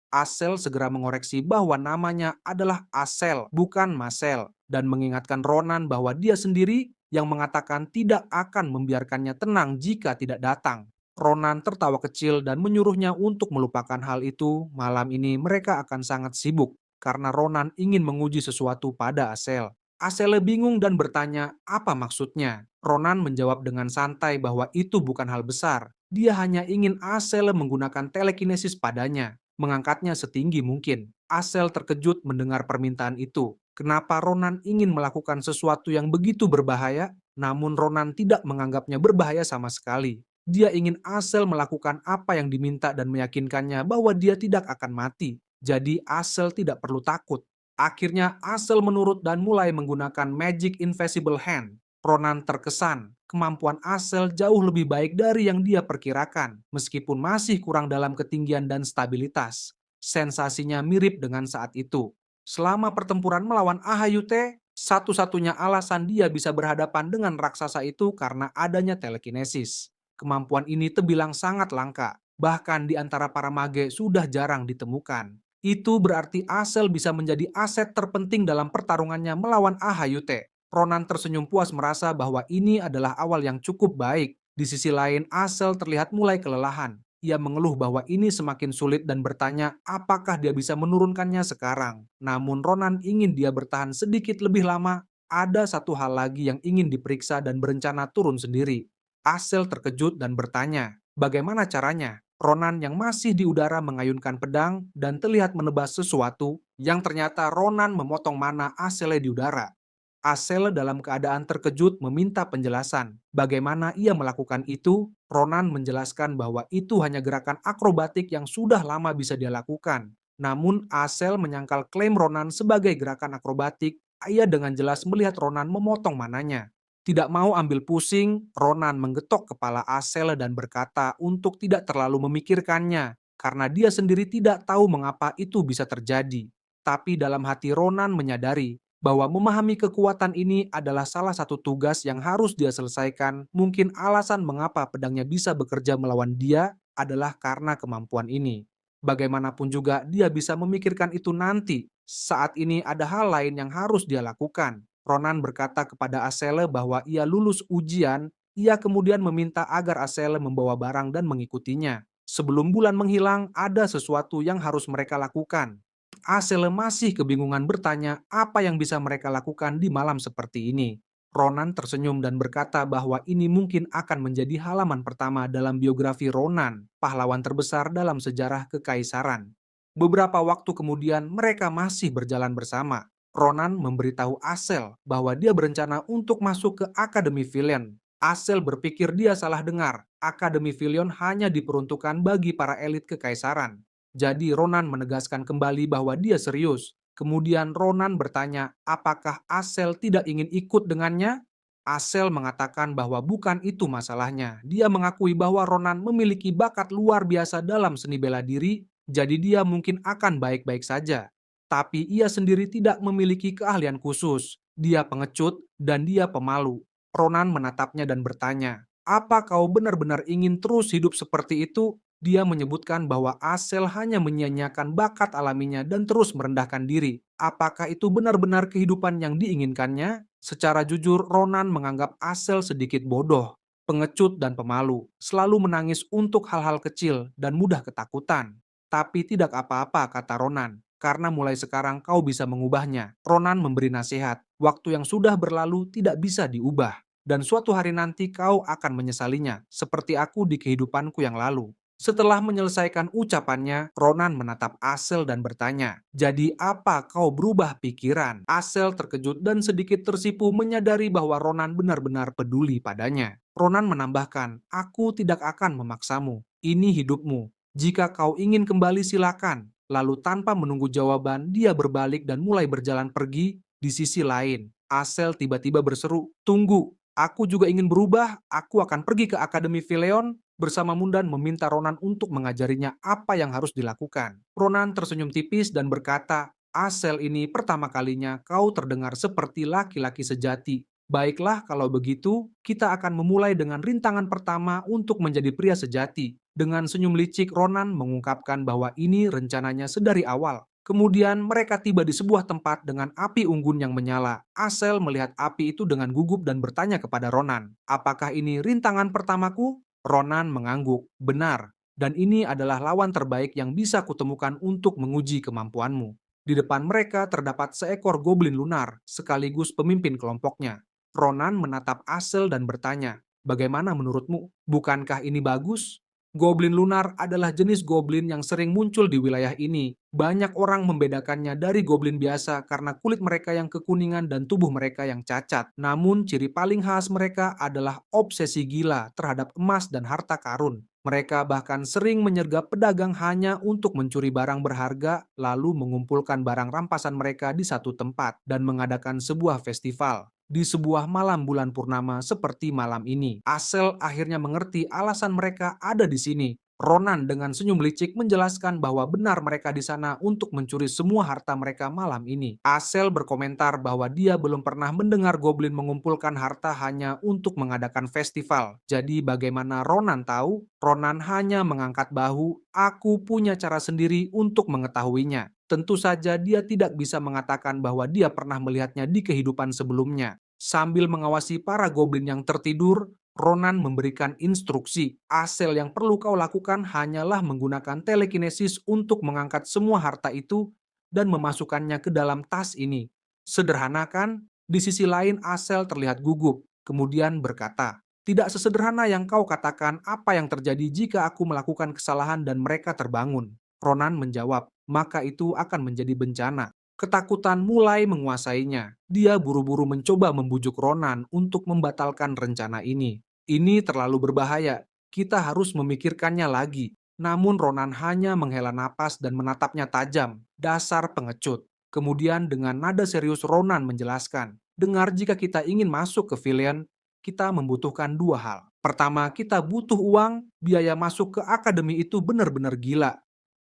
Asel segera mengoreksi bahwa namanya adalah Asel, bukan Marcel, dan mengingatkan Ronan bahwa dia sendiri yang mengatakan tidak akan membiarkannya tenang jika tidak datang. Ronan tertawa kecil dan menyuruhnya untuk melupakan hal itu. Malam ini mereka akan sangat sibuk karena Ronan ingin menguji sesuatu pada Asel. Asel bingung dan bertanya apa maksudnya. Ronan menjawab dengan santai bahwa itu bukan hal besar. Dia hanya ingin Asel menggunakan telekinesis padanya, mengangkatnya setinggi mungkin. Asel terkejut mendengar permintaan itu. Kenapa Ronan ingin melakukan sesuatu yang begitu berbahaya? Namun Ronan tidak menganggapnya berbahaya sama sekali. Dia ingin Asel melakukan apa yang diminta dan meyakinkannya bahwa dia tidak akan mati. Jadi Asel tidak perlu takut. Akhirnya Asel menurut dan mulai menggunakan Magic Invisible Hand. Ronan terkesan, kemampuan Asel jauh lebih baik dari yang dia perkirakan, meskipun masih kurang dalam ketinggian dan stabilitas. Sensasinya mirip dengan saat itu. Selama pertempuran melawan Ahayute, satu-satunya alasan dia bisa berhadapan dengan raksasa itu karena adanya telekinesis. Kemampuan ini terbilang sangat langka, bahkan di antara para mage sudah jarang ditemukan. Itu berarti Asel bisa menjadi aset terpenting dalam pertarungannya melawan Ahayute. Ronan tersenyum puas merasa bahwa ini adalah awal yang cukup baik. Di sisi lain, Asel terlihat mulai kelelahan. Ia mengeluh bahwa ini semakin sulit dan bertanya apakah dia bisa menurunkannya sekarang. Namun Ronan ingin dia bertahan sedikit lebih lama. Ada satu hal lagi yang ingin diperiksa dan berencana turun sendiri. Asel terkejut dan bertanya, bagaimana caranya? Ronan yang masih di udara mengayunkan pedang dan terlihat menebas sesuatu yang ternyata Ronan memotong mana Asel di udara. Asel dalam keadaan terkejut meminta penjelasan. Bagaimana ia melakukan itu? Ronan menjelaskan bahwa itu hanya gerakan akrobatik yang sudah lama bisa dia lakukan. Namun Asel menyangkal klaim Ronan sebagai gerakan akrobatik. Ia dengan jelas melihat Ronan memotong mananya. Tidak mau ambil pusing, Ronan menggetok kepala Asel dan berkata untuk tidak terlalu memikirkannya, karena dia sendiri tidak tahu mengapa itu bisa terjadi. Tapi dalam hati Ronan menyadari bahwa memahami kekuatan ini adalah salah satu tugas yang harus dia selesaikan. Mungkin alasan mengapa pedangnya bisa bekerja melawan dia adalah karena kemampuan ini. Bagaimanapun juga dia bisa memikirkan itu nanti. Saat ini ada hal lain yang harus dia lakukan. Ronan berkata kepada Asele bahwa ia lulus ujian. Ia kemudian meminta agar Asele membawa barang dan mengikutinya. Sebelum bulan menghilang, ada sesuatu yang harus mereka lakukan. Asele masih kebingungan bertanya apa yang bisa mereka lakukan di malam seperti ini. Ronan tersenyum dan berkata bahwa ini mungkin akan menjadi halaman pertama dalam biografi Ronan, pahlawan terbesar dalam sejarah kekaisaran. Beberapa waktu kemudian mereka masih berjalan bersama. Ronan memberitahu Asel bahwa dia berencana untuk masuk ke Akademi Villian. Asel berpikir dia salah dengar. Akademi Villian hanya diperuntukkan bagi para elit kekaisaran. Jadi Ronan menegaskan kembali bahwa dia serius. Kemudian Ronan bertanya, apakah Asel tidak ingin ikut dengannya? Asel mengatakan bahwa bukan itu masalahnya. Dia mengakui bahwa Ronan memiliki bakat luar biasa dalam seni bela diri, jadi dia mungkin akan baik-baik saja. Tapi ia sendiri tidak memiliki keahlian khusus. Dia pengecut dan dia pemalu. Ronan menatapnya dan bertanya, apa kau benar-benar ingin terus hidup seperti itu? Dia menyebutkan bahwa Asel hanya menyia-nyiakan bakat alaminya dan terus merendahkan diri. Apakah itu benar-benar kehidupan yang diinginkannya? Secara jujur, Ronan menganggap Asel sedikit bodoh, pengecut dan pemalu, selalu menangis untuk hal-hal kecil dan mudah ketakutan. Tapi tidak apa-apa, kata Ronan, karena mulai sekarang kau bisa mengubahnya. Ronan memberi nasihat, waktu yang sudah berlalu tidak bisa diubah. Dan suatu hari nanti kau akan menyesalinya, seperti aku di kehidupanku yang lalu. Setelah menyelesaikan ucapannya, Ronan menatap Asel dan bertanya, jadi apa kau berubah pikiran? Asel terkejut dan sedikit tersipu menyadari bahwa Ronan benar-benar peduli padanya. Ronan menambahkan, aku tidak akan memaksamu. Ini hidupmu. Jika kau ingin kembali silakan. Lalu tanpa menunggu jawaban, dia berbalik dan mulai berjalan pergi. Di sisi lain, Asel tiba-tiba berseru, tunggu, aku juga ingin berubah, aku akan pergi ke Akademi Villian. bersama Mundan meminta Ronan untuk mengajarinya apa yang harus dilakukan. Ronan tersenyum tipis dan berkata, Asel ini pertama kalinya kau terdengar seperti laki-laki sejati. Baiklah kalau begitu, kita akan memulai dengan rintangan pertama untuk menjadi pria sejati. Dengan senyum licik, Ronan mengungkapkan bahwa ini rencananya sedari awal. Kemudian mereka tiba di sebuah tempat dengan api unggun yang menyala. Asel melihat api itu dengan gugup dan bertanya kepada Ronan, apakah ini rintangan pertamaku? Ronan mengangguk, benar. Dan ini adalah lawan terbaik yang bisa kutemukan untuk menguji kemampuanmu. Di depan mereka terdapat seekor goblin lunar, sekaligus pemimpin kelompoknya. Ronan menatap Asel dan bertanya, bagaimana menurutmu? Bukankah ini bagus? Goblin lunar adalah jenis goblin yang sering muncul di wilayah ini. Banyak orang membedakannya dari goblin biasa karena kulit mereka yang kekuningan dan tubuh mereka yang cacat. Namun, ciri paling khas mereka adalah obsesi gila terhadap emas dan harta karun. Mereka bahkan sering menyergap pedagang hanya untuk mencuri barang berharga, lalu mengumpulkan barang rampasan mereka di satu tempat dan mengadakan sebuah festival. Di sebuah malam bulan purnama seperti malam ini, Asel akhirnya mengerti alasan mereka ada di sini. Ronan dengan senyum licik menjelaskan bahwa benar mereka di sana untuk mencuri semua harta mereka malam ini. Asel berkomentar bahwa dia belum pernah mendengar goblin mengumpulkan harta hanya untuk mengadakan festival. Jadi bagaimana Ronan tahu? Ronan hanya mengangkat bahu, aku punya cara sendiri untuk mengetahuinya. Tentu saja dia tidak bisa mengatakan bahwa dia pernah melihatnya di kehidupan sebelumnya. Sambil mengawasi para goblin yang tertidur, Ronan memberikan instruksi, Asel yang perlu kau lakukan hanyalah menggunakan telekinesis untuk mengangkat semua harta itu dan memasukkannya ke dalam tas ini. Sederhana kan? Di sisi lain Asel terlihat gugup, kemudian berkata, tidak sesederhana yang kau katakan apa yang terjadi jika aku melakukan kesalahan dan mereka terbangun. Ronan menjawab, maka itu akan menjadi bencana. Ketakutan mulai menguasainya. Dia buru-buru mencoba membujuk Ronan untuk membatalkan rencana ini. Ini terlalu berbahaya, kita harus memikirkannya lagi. Namun Ronan hanya menghela napas dan menatapnya tajam, dasar pengecut. Kemudian dengan nada serius Ronan menjelaskan, dengar jika kita ingin masuk ke Villian, kita membutuhkan dua hal. Pertama, kita butuh uang, biaya masuk ke akademi itu benar-benar gila.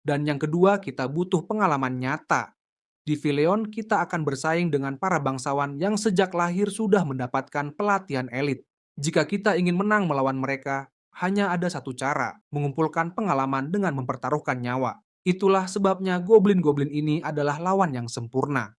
Dan yang kedua, kita butuh pengalaman nyata. Di Villion, kita akan bersaing dengan para bangsawan yang sejak lahir sudah mendapatkan pelatihan elit. Jika kita ingin menang melawan mereka, hanya ada satu cara, mengumpulkan pengalaman dengan mempertaruhkan nyawa. Itulah sebabnya goblin-goblin ini adalah lawan yang sempurna.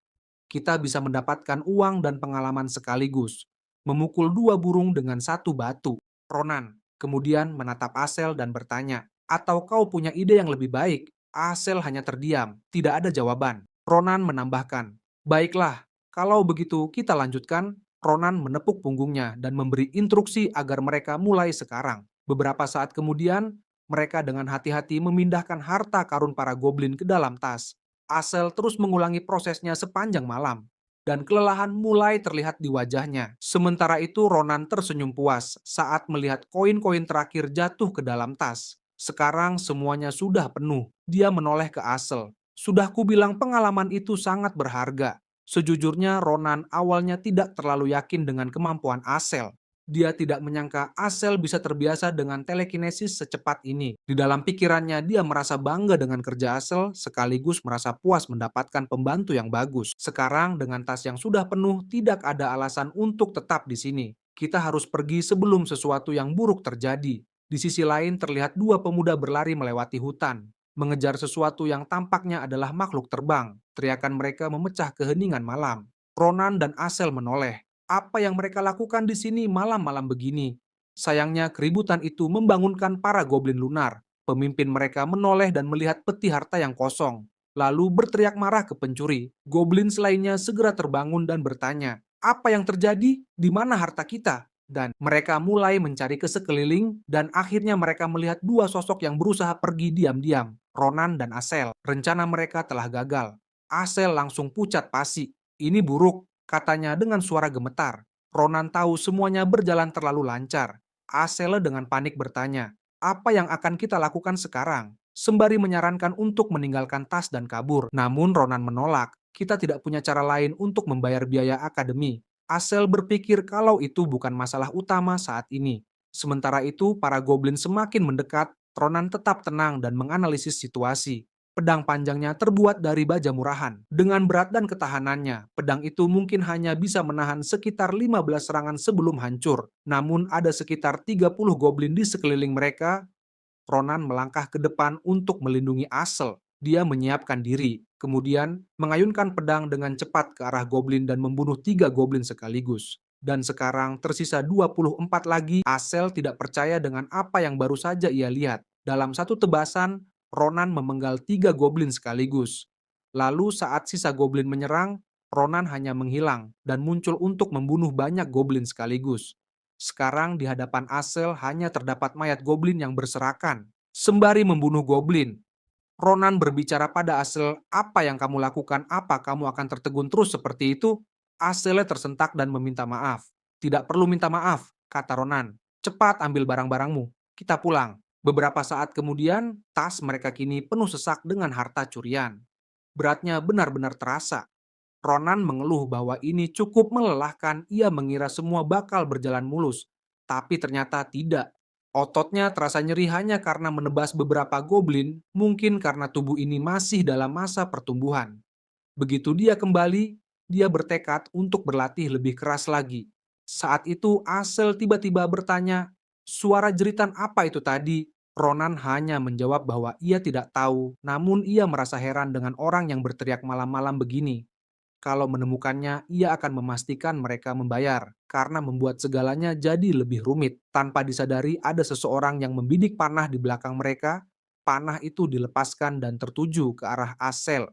Kita bisa mendapatkan uang dan pengalaman sekaligus. Memukul dua burung dengan satu batu. Ronan kemudian menatap Asel dan bertanya, atau kau punya ide yang lebih baik? Asel hanya terdiam, tidak ada jawaban. Ronan menambahkan, baiklah, kalau begitu kita lanjutkan. Ronan menepuk punggungnya dan memberi instruksi agar mereka mulai sekarang. Beberapa saat kemudian, mereka dengan hati-hati memindahkan harta karun para goblin ke dalam tas. Asel terus mengulangi prosesnya sepanjang malam, dan kelelahan mulai terlihat di wajahnya. Sementara itu Ronan tersenyum puas saat melihat koin-koin terakhir jatuh ke dalam tas. Sekarang semuanya sudah penuh. Dia menoleh ke Asel. Sudah kubilang pengalaman itu sangat berharga. Sejujurnya Ronan awalnya tidak terlalu yakin dengan kemampuan Asel. Dia tidak menyangka Asel bisa terbiasa dengan telekinesis secepat ini. Di dalam pikirannya dia merasa bangga dengan kerja Asel sekaligus merasa puas mendapatkan pembantu yang bagus. Sekarang dengan tas yang sudah penuh tidak ada alasan untuk tetap di sini. Kita harus pergi sebelum sesuatu yang buruk terjadi. Di sisi lain terlihat dua pemuda berlari melewati hutan, mengejar sesuatu yang tampaknya adalah makhluk terbang. Teriakan mereka memecah keheningan malam. Ronan dan Asel menoleh. Apa yang mereka lakukan di sini malam-malam begini? Sayangnya keributan itu membangunkan para goblin lunar. Pemimpin mereka menoleh dan melihat peti harta yang kosong. Lalu berteriak marah ke pencuri. Goblin lainnya segera terbangun dan bertanya, apa yang terjadi? Di mana harta kita? Dan mereka mulai mencari ke sekeliling dan akhirnya mereka melihat dua sosok yang berusaha pergi diam-diam. Ronan dan Asel. Rencana mereka telah gagal. Asel langsung pucat pasi. Ini buruk, katanya dengan suara gemetar. Ronan tahu semuanya berjalan terlalu lancar. Asel dengan panik bertanya, apa yang akan kita lakukan sekarang? Sembari menyarankan untuk meninggalkan tas dan kabur. Namun Ronan menolak. Kita tidak punya cara lain untuk membayar biaya akademi. Asel berpikir kalau itu bukan masalah utama saat ini. Sementara itu, para goblin semakin mendekat, Ronan tetap tenang dan menganalisis situasi. Pedang panjangnya terbuat dari baja murahan. Dengan berat dan ketahanannya, pedang itu mungkin hanya bisa menahan sekitar 15 serangan sebelum hancur. Namun ada sekitar 30 goblin di sekeliling mereka. Ronan melangkah ke depan untuk melindungi Asel. Dia menyiapkan diri, kemudian mengayunkan pedang dengan cepat ke arah goblin dan membunuh 3 goblin sekaligus. Dan sekarang tersisa 24 lagi. Asel tidak percaya dengan apa yang baru saja ia lihat. Dalam satu tebasan, Ronan memenggal 3 goblin sekaligus. Lalu saat sisa goblin menyerang, Ronan hanya menghilang dan muncul untuk membunuh banyak goblin sekaligus. Sekarang di hadapan Asel hanya terdapat mayat goblin yang berserakan. Sembari membunuh goblin, Ronan berbicara pada Asel, "Apa yang kamu lakukan? Apa kamu akan tertegun terus seperti itu?" Asel tersentak dan meminta maaf. "Tidak perlu minta maaf," kata Ronan. "Cepat ambil barang-barangmu. Kita pulang." Beberapa saat kemudian, tas mereka kini penuh sesak dengan harta curian. Beratnya benar-benar terasa. Ronan mengeluh bahwa ini cukup melelahkan. Ia mengira semua bakal berjalan mulus, tapi ternyata tidak. Ototnya terasa nyeri hanya karena menebas beberapa goblin, mungkin karena tubuh ini masih dalam masa pertumbuhan. Begitu dia kembali, dia bertekad untuk berlatih lebih keras lagi. Saat itu Asel tiba-tiba bertanya, "Suara jeritan apa itu tadi?" Ronan hanya menjawab bahwa ia tidak tahu, namun ia merasa heran dengan orang yang berteriak malam-malam begini. Kalau menemukannya, ia akan memastikan mereka membayar, karena membuat segalanya jadi lebih rumit. Tanpa disadari, ada seseorang yang membidik panah di belakang mereka. Panah itu dilepaskan dan tertuju ke arah Asel.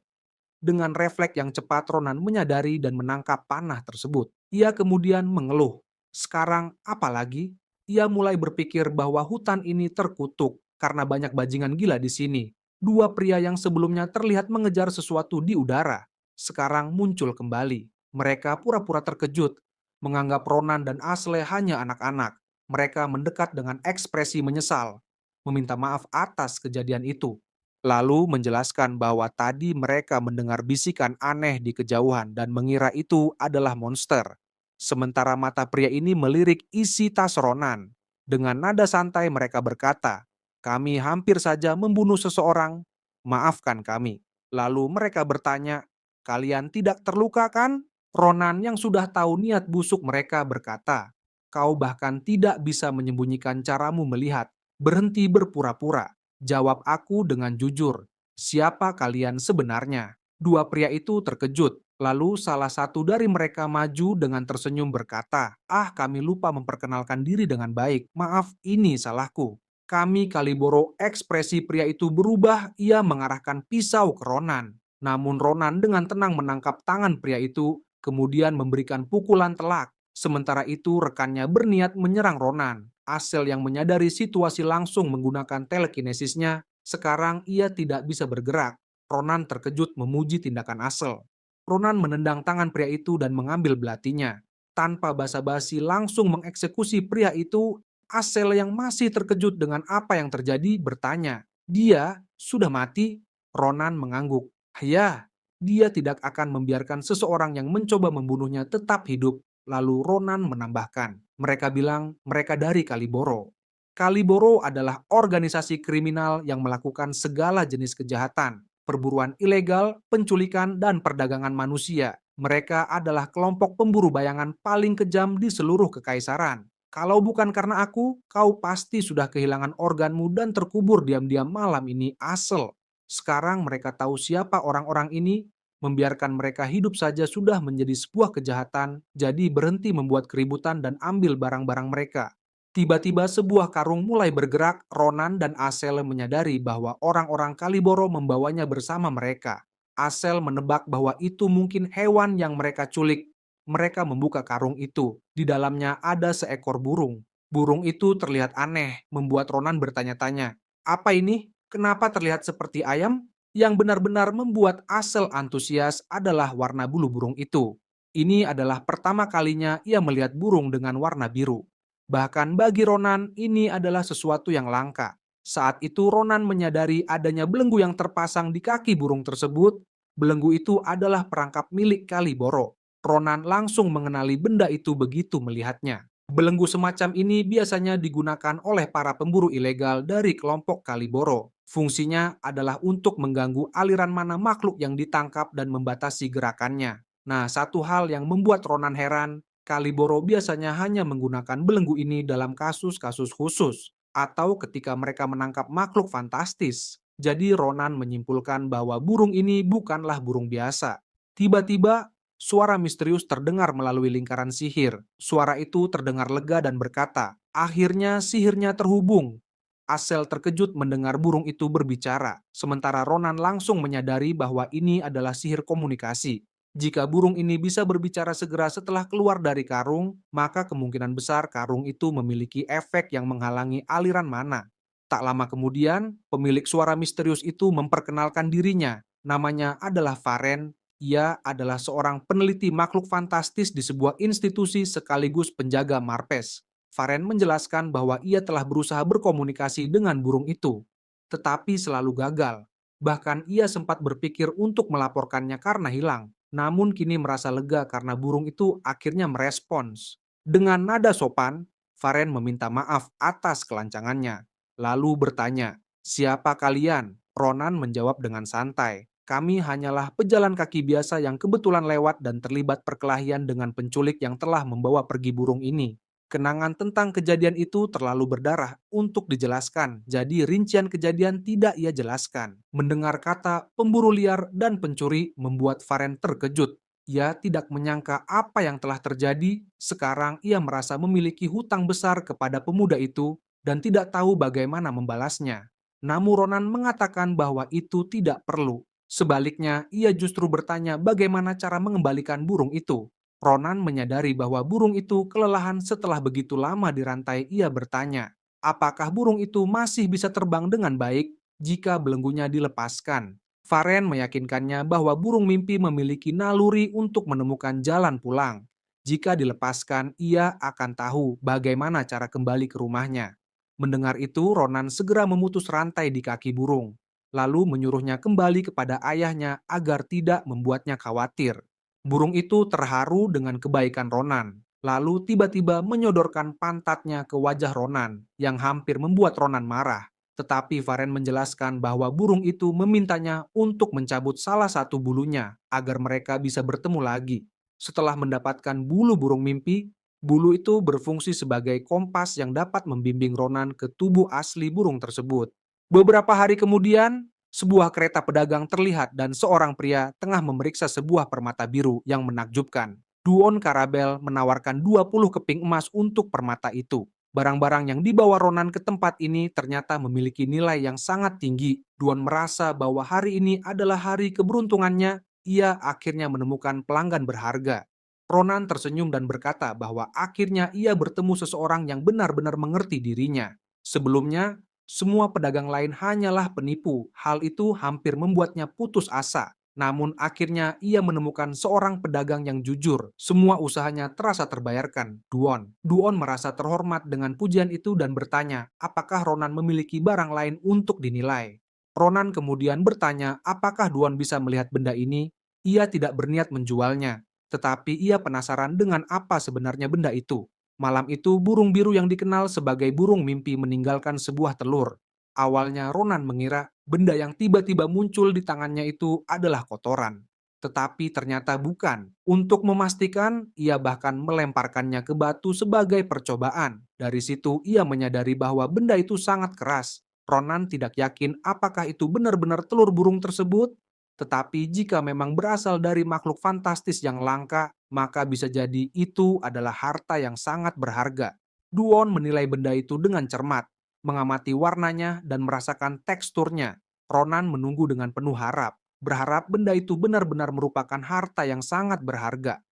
Dengan refleks yang cepat, Ronan menyadari dan menangkap panah tersebut. Ia kemudian mengeluh. Sekarang, apa lagi? Ia mulai berpikir bahwa hutan ini terkutuk karena banyak bajingan gila di sini. 2 pria yang sebelumnya terlihat mengejar sesuatu di udara, sekarang muncul kembali. Mereka pura-pura terkejut, menganggap Ronan dan Asle hanya anak-anak. Mereka mendekat dengan ekspresi menyesal, meminta maaf atas kejadian itu. Lalu menjelaskan bahwa tadi mereka mendengar bisikan aneh di kejauhan dan mengira itu adalah monster. Sementara mata pria ini melirik isi tas Ronan. Dengan nada santai mereka berkata, "Kami hampir saja membunuh seseorang. Maafkan kami." Lalu mereka bertanya, "Kalian tidak terluka kan?" Ronan yang sudah tahu niat busuk mereka berkata, "Kau bahkan tidak bisa menyembunyikan caramu melihat. Berhenti berpura-pura. Jawab aku dengan jujur, siapa kalian sebenarnya?" 2 pria itu terkejut. Lalu salah satu dari mereka maju dengan tersenyum berkata, Kami lupa memperkenalkan diri dengan baik. Maaf, ini salahku." "Kami Kaliboro." Ekspresi pria itu berubah, ia mengarahkan pisau ke Ronan. Namun Ronan dengan tenang menangkap tangan pria itu, kemudian memberikan pukulan telak. Sementara itu rekannya berniat menyerang Ronan. Asel yang menyadari situasi langsung menggunakan telekinesisnya. Sekarang ia tidak bisa bergerak. Ronan terkejut memuji tindakan Asel. Ronan menendang tangan pria itu dan mengambil belatinya. Tanpa basa-basi langsung mengeksekusi pria itu. Asel yang masih terkejut dengan apa yang terjadi bertanya, "Dia sudah mati?" Ronan mengangguk. "Ya, dia tidak akan membiarkan seseorang yang mencoba membunuhnya tetap hidup." Lalu Ronan menambahkan, "Mereka bilang mereka dari Kaliboro." Kaliboro adalah organisasi kriminal yang melakukan segala jenis kejahatan, perburuan ilegal, penculikan, dan perdagangan manusia. Mereka adalah kelompok pemburu bayangan paling kejam di seluruh kekaisaran. Kalau bukan karena aku, kau pasti sudah kehilangan organmu dan terkubur diam-diam malam ini, Asel. Sekarang mereka tahu siapa orang-orang ini. Membiarkan mereka hidup saja sudah menjadi sebuah kejahatan, jadi berhenti membuat keributan dan ambil barang-barang mereka. Tiba-tiba sebuah karung mulai bergerak. Ronan dan Asel menyadari bahwa orang-orang Kaliboro membawanya bersama mereka. Asel menebak bahwa itu mungkin hewan yang mereka culik. Mereka membuka karung itu. Di dalamnya ada seekor burung. Burung itu terlihat aneh, membuat Ronan bertanya-tanya, "Apa ini? Kenapa terlihat seperti ayam?" Yang benar-benar membuat Asel antusias adalah warna bulu burung itu. Ini adalah pertama kalinya ia melihat burung dengan warna biru. Bahkan bagi Ronan, ini adalah sesuatu yang langka. Saat itu Ronan menyadari adanya belenggu yang terpasang di kaki burung tersebut. Belenggu itu adalah perangkap milik Kaliboro. Ronan langsung mengenali benda itu begitu melihatnya. Belenggu semacam ini biasanya digunakan oleh para pemburu ilegal dari kelompok Kaliboro. Fungsinya adalah untuk mengganggu aliran mana makhluk yang ditangkap dan membatasi gerakannya. Nah, satu hal yang membuat Ronan heran, Kaliboro biasanya hanya menggunakan belenggu ini dalam kasus-kasus khusus atau ketika mereka menangkap makhluk fantastis. Jadi Ronan menyimpulkan bahwa burung ini bukanlah burung biasa. Tiba-tiba suara misterius terdengar melalui lingkaran sihir. Suara itu terdengar lega dan berkata, "Akhirnya sihirnya terhubung." Asel terkejut mendengar burung itu berbicara, sementara Ronan langsung menyadari bahwa ini adalah sihir komunikasi. Jika burung ini bisa berbicara segera setelah keluar dari karung, maka kemungkinan besar karung itu memiliki efek yang menghalangi aliran mana. Tak lama kemudian, pemilik suara misterius itu memperkenalkan dirinya. Namanya adalah Faren. Ia adalah seorang peneliti makhluk fantastis di sebuah institusi sekaligus penjaga marpes. Faren menjelaskan bahwa ia telah berusaha berkomunikasi dengan burung itu, tetapi selalu gagal. Bahkan ia sempat berpikir untuk melaporkannya karena hilang, namun kini merasa lega karena burung itu akhirnya merespons. Dengan nada sopan, Faren meminta maaf atas kelancangannya, lalu bertanya, "Siapa kalian?" Ronan menjawab dengan santai, "Kami hanyalah pejalan kaki biasa yang kebetulan lewat dan terlibat perkelahian dengan penculik yang telah membawa pergi burung ini." Kenangan tentang kejadian itu terlalu berdarah untuk dijelaskan, jadi rincian kejadian tidak ia jelaskan. Mendengar kata pemburu liar dan pencuri membuat Faren terkejut. Ia tidak menyangka apa yang telah terjadi. Sekarang ia merasa memiliki hutang besar kepada pemuda itu dan tidak tahu bagaimana membalasnya. Namun Ronan mengatakan bahwa itu tidak perlu. Sebaliknya, ia justru bertanya bagaimana cara mengembalikan burung itu. Ronan menyadari bahwa burung itu kelelahan setelah begitu lama dirantai. Ia bertanya, apakah burung itu masih bisa terbang dengan baik jika belenggunya dilepaskan? Faren meyakinkannya bahwa burung mimpi memiliki naluri untuk menemukan jalan pulang. Jika dilepaskan, ia akan tahu bagaimana cara kembali ke rumahnya. Mendengar itu, Ronan segera memutus rantai di kaki burung, lalu menyuruhnya kembali kepada ayahnya agar tidak membuatnya khawatir. Burung itu terharu dengan kebaikan Ronan, lalu tiba-tiba menyodorkan pantatnya ke wajah Ronan yang hampir membuat Ronan marah. Tetapi Faren menjelaskan bahwa burung itu memintanya untuk mencabut salah satu bulunya agar mereka bisa bertemu lagi. Setelah mendapatkan bulu burung mimpi, bulu itu berfungsi sebagai kompas yang dapat membimbing Ronan ke tubuh asli burung tersebut. Beberapa hari kemudian, sebuah kereta pedagang terlihat dan seorang pria tengah memeriksa sebuah permata biru yang menakjubkan. Duon Karabel menawarkan 20 keping emas untuk permata itu. Barang-barang yang dibawa Ronan ke tempat ini ternyata memiliki nilai yang sangat tinggi. Duon merasa bahwa hari ini adalah hari keberuntungannya. Ia akhirnya menemukan pelanggan berharga. Ronan tersenyum dan berkata bahwa akhirnya ia bertemu seseorang yang benar-benar mengerti dirinya. Sebelumnya, semua pedagang lain hanyalah penipu. Hal itu hampir membuatnya putus asa. Namun akhirnya ia menemukan seorang pedagang yang jujur. Semua usahanya terasa terbayarkan, Duon. Duon merasa terhormat dengan pujian itu dan bertanya, apakah Ronan memiliki barang lain untuk dinilai. Ronan kemudian bertanya, apakah Duon bisa melihat benda ini? Ia tidak berniat menjualnya, tetapi ia penasaran dengan apa sebenarnya benda itu. Malam itu, burung biru yang dikenal sebagai burung mimpi meninggalkan sebuah telur. Awalnya Ronan mengira benda yang tiba-tiba muncul di tangannya itu adalah kotoran. Tetapi ternyata bukan. Untuk memastikan, ia bahkan melemparkannya ke batu sebagai percobaan. Dari situ ia menyadari bahwa benda itu sangat keras. Ronan tidak yakin apakah itu benar-benar telur burung tersebut. Tetapi jika memang berasal dari makhluk fantastis yang langka, maka bisa jadi itu adalah harta yang sangat berharga. Duon menilai benda itu dengan cermat, mengamati warnanya dan merasakan teksturnya. Ronan menunggu dengan penuh harap, berharap benda itu benar-benar merupakan harta yang sangat berharga.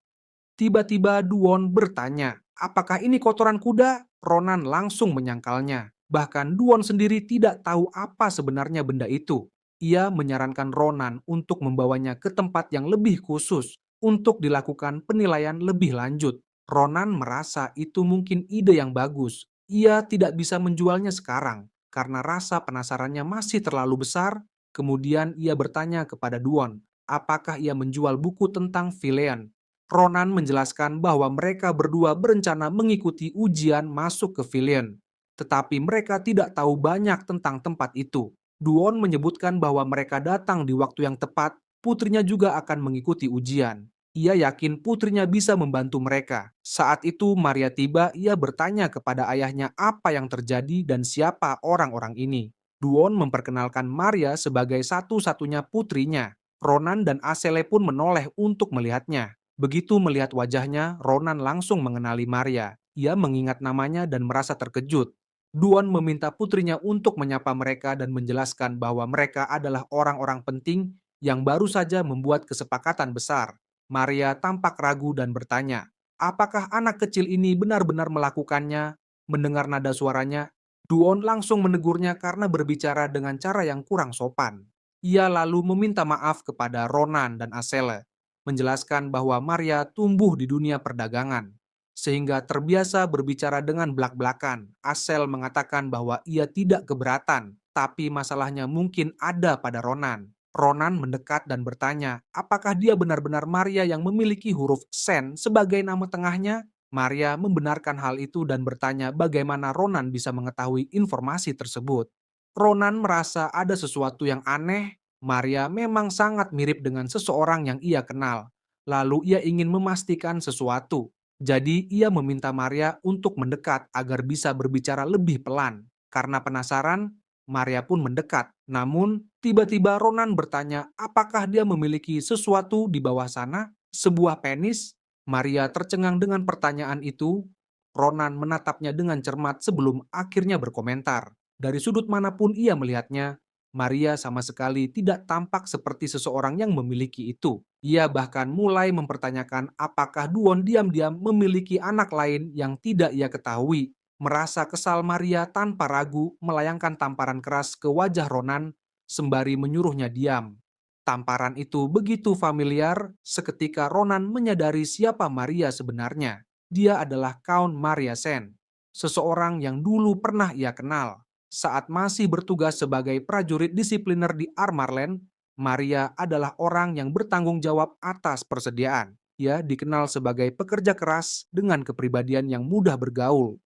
Tiba-tiba Duon bertanya, apakah ini kotoran kuda? Ronan langsung menyangkalnya. Bahkan Duon sendiri tidak tahu apa sebenarnya benda itu. Ia menyarankan Ronan untuk membawanya ke tempat yang lebih khusus untuk dilakukan penilaian lebih lanjut. Ronan merasa itu mungkin ide yang bagus. Ia tidak bisa menjualnya sekarang karena rasa penasarannya masih terlalu besar. Kemudian ia bertanya kepada Duon, apakah ia menjual buku tentang Philean. Ronan menjelaskan bahwa mereka berdua berencana mengikuti ujian masuk ke Villian. Tetapi mereka tidak tahu banyak tentang tempat itu. Duon menyebutkan bahwa mereka datang di waktu yang tepat, putrinya juga akan mengikuti ujian. Ia yakin putrinya bisa membantu mereka. Saat itu Maria tiba, ia bertanya kepada ayahnya apa yang terjadi dan siapa orang-orang ini. Duon memperkenalkan Maria sebagai satu-satunya putrinya. Ronan dan Asele pun menoleh untuk melihatnya. Begitu melihat wajahnya, Ronan langsung mengenali Maria. Ia mengingat namanya dan merasa terkejut. Duon meminta putrinya untuk menyapa mereka dan menjelaskan bahwa mereka adalah orang-orang penting yang baru saja membuat kesepakatan besar. Maria tampak ragu dan bertanya, apakah anak kecil ini benar-benar melakukannya? Mendengar nada suaranya, Duon langsung menegurnya karena berbicara dengan cara yang kurang sopan. Ia lalu meminta maaf kepada Ronan dan Asele, menjelaskan bahwa Maria tumbuh di dunia perdagangan, sehingga terbiasa berbicara dengan belak-belakan. Asel mengatakan bahwa ia tidak keberatan, tapi masalahnya mungkin ada pada Ronan. Ronan mendekat dan bertanya, apakah dia benar-benar Maria yang memiliki huruf Sen sebagai nama tengahnya? Maria membenarkan hal itu dan bertanya bagaimana Ronan bisa mengetahui informasi tersebut. Ronan merasa ada sesuatu yang aneh. Maria memang sangat mirip dengan seseorang yang ia kenal. Lalu ia ingin memastikan sesuatu. Jadi ia meminta Maria untuk mendekat agar bisa berbicara lebih pelan. Karena penasaran, Maria pun mendekat. Namun, tiba-tiba Ronan bertanya apakah dia memiliki sesuatu di bawah sana? Sebuah penis? Maria tercengang dengan pertanyaan itu. Ronan menatapnya dengan cermat sebelum akhirnya berkomentar. Dari sudut manapun ia melihatnya, Maria sama sekali tidak tampak seperti seseorang yang memiliki itu. Ia bahkan mulai mempertanyakan apakah Duon diam-diam memiliki anak lain yang tidak ia ketahui. Merasa kesal, Maria tanpa ragu melayangkan tamparan keras ke wajah Ronan sembari menyuruhnya diam. Tamparan itu begitu familiar, seketika Ronan menyadari siapa Maria sebenarnya. Dia adalah Count Maria Sen, seseorang yang dulu pernah ia kenal. Saat masih bertugas sebagai prajurit disipliner di Armarland, Maria adalah orang yang bertanggung jawab atas persediaan. Ia dikenal sebagai pekerja keras dengan kepribadian yang mudah bergaul.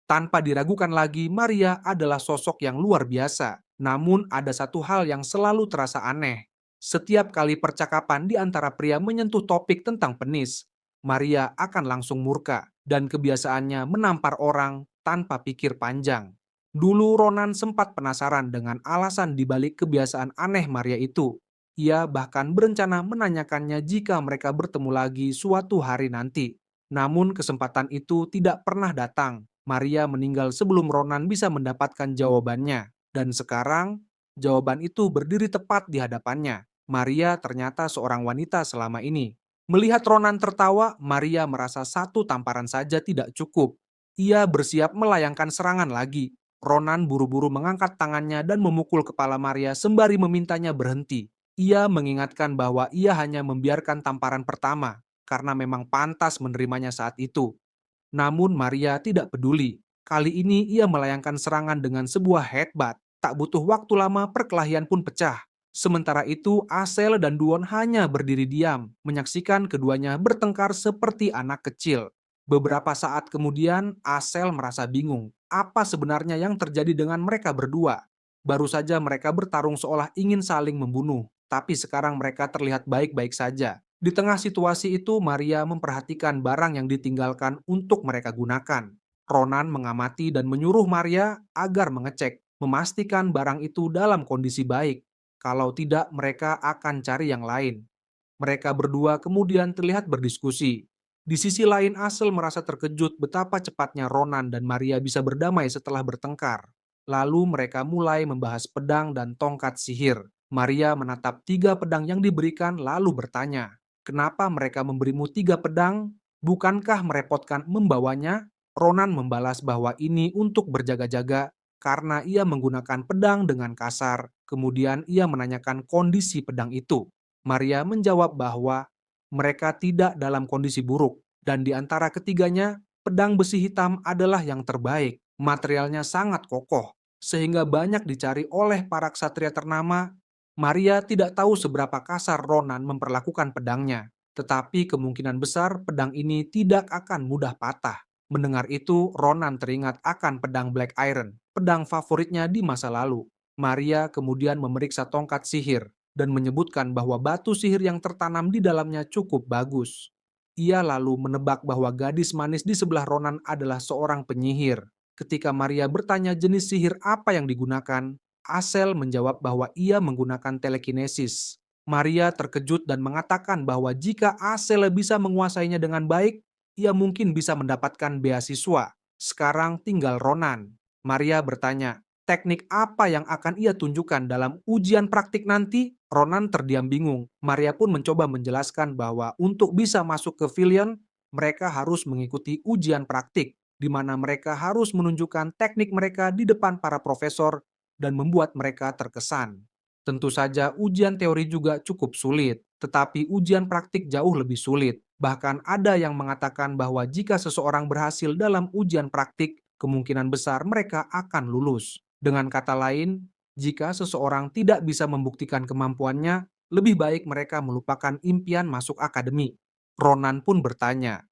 Tanpa diragukan lagi, Maria adalah sosok yang luar biasa. Namun ada satu hal yang selalu terasa aneh. Setiap kali percakapan di antara pria menyentuh topik tentang penis, Maria akan langsung murka dan kebiasaannya menampar orang tanpa pikir panjang. Dulu Ronan sempat penasaran dengan alasan dibalik kebiasaan aneh Maria itu. Ia bahkan berencana menanyakannya jika mereka bertemu lagi suatu hari nanti. Namun kesempatan itu tidak pernah datang. Maria meninggal sebelum Ronan bisa mendapatkan jawabannya. Dan sekarang, jawaban itu berdiri tepat di hadapannya. Maria ternyata seorang wanita selama ini. Melihat Ronan tertawa, Maria merasa satu tamparan saja tidak cukup. Ia bersiap melayangkan serangan lagi. Ronan buru-buru mengangkat tangannya dan memukul kepala Maria sembari memintanya berhenti. Ia mengingatkan bahwa ia hanya membiarkan tamparan pertama, karena memang pantas menerimanya saat itu. Namun Maria tidak peduli. Kali ini ia melayangkan serangan dengan sebuah headbutt. Tak butuh waktu lama perkelahian pun pecah. Sementara itu Asel dan Duon hanya berdiri diam, menyaksikan keduanya bertengkar seperti anak kecil. Beberapa saat kemudian Asel merasa bingung. Apa sebenarnya yang terjadi dengan mereka berdua? Baru saja mereka bertarung seolah ingin saling membunuh. Tapi sekarang mereka terlihat baik-baik saja. Di tengah situasi itu, Maria memperhatikan barang yang ditinggalkan untuk mereka gunakan. Ronan mengamati dan menyuruh Maria agar mengecek, memastikan barang itu dalam kondisi baik. Kalau tidak, mereka akan cari yang lain. Mereka berdua kemudian terlihat berdiskusi. Di sisi lain, Asel merasa terkejut betapa cepatnya Ronan dan Maria bisa berdamai setelah bertengkar. Lalu mereka mulai membahas pedang dan tongkat sihir. Maria menatap 3 pedang yang diberikan lalu bertanya, kenapa mereka memberimu 3 pedang? Bukankah merepotkan membawanya? Ronan membalas bahwa ini untuk berjaga-jaga karena ia menggunakan pedang dengan kasar. Kemudian ia menanyakan kondisi pedang itu. Maria menjawab bahwa mereka tidak dalam kondisi buruk dan di antara ketiganya, pedang besi hitam adalah yang terbaik. Materialnya sangat kokoh sehingga banyak dicari oleh para ksatria ternama. Maria tidak tahu seberapa kasar Ronan memperlakukan pedangnya, Tetapi kemungkinan besar pedang ini tidak akan mudah patah. Mendengar itu, Ronan teringat akan pedang Black Iron, pedang favoritnya di masa lalu. Maria kemudian memeriksa tongkat sihir dan menyebutkan bahwa batu sihir yang tertanam di dalamnya cukup bagus. Ia lalu menebak bahwa gadis manis di sebelah Ronan adalah seorang penyihir. Ketika Maria bertanya jenis sihir apa yang digunakan, Asel menjawab bahwa ia menggunakan telekinesis. Maria terkejut dan mengatakan bahwa jika Asel bisa menguasainya dengan baik, ia mungkin bisa mendapatkan beasiswa. Sekarang tinggal Ronan. Maria bertanya, teknik apa yang akan ia tunjukkan dalam ujian praktik nanti? Ronan terdiam bingung. Maria pun mencoba menjelaskan bahwa untuk bisa masuk ke Villion, mereka harus mengikuti ujian praktik, di mana mereka harus menunjukkan teknik mereka di depan para profesor dan membuat mereka terkesan. Tentu saja ujian teori juga cukup sulit, tetapi ujian praktik jauh lebih sulit. Bahkan ada yang mengatakan bahwa jika seseorang berhasil dalam ujian praktik, kemungkinan besar mereka akan lulus. Dengan kata lain, jika seseorang tidak bisa membuktikan kemampuannya, lebih baik mereka melupakan impian masuk akademi. Ronan pun bertanya,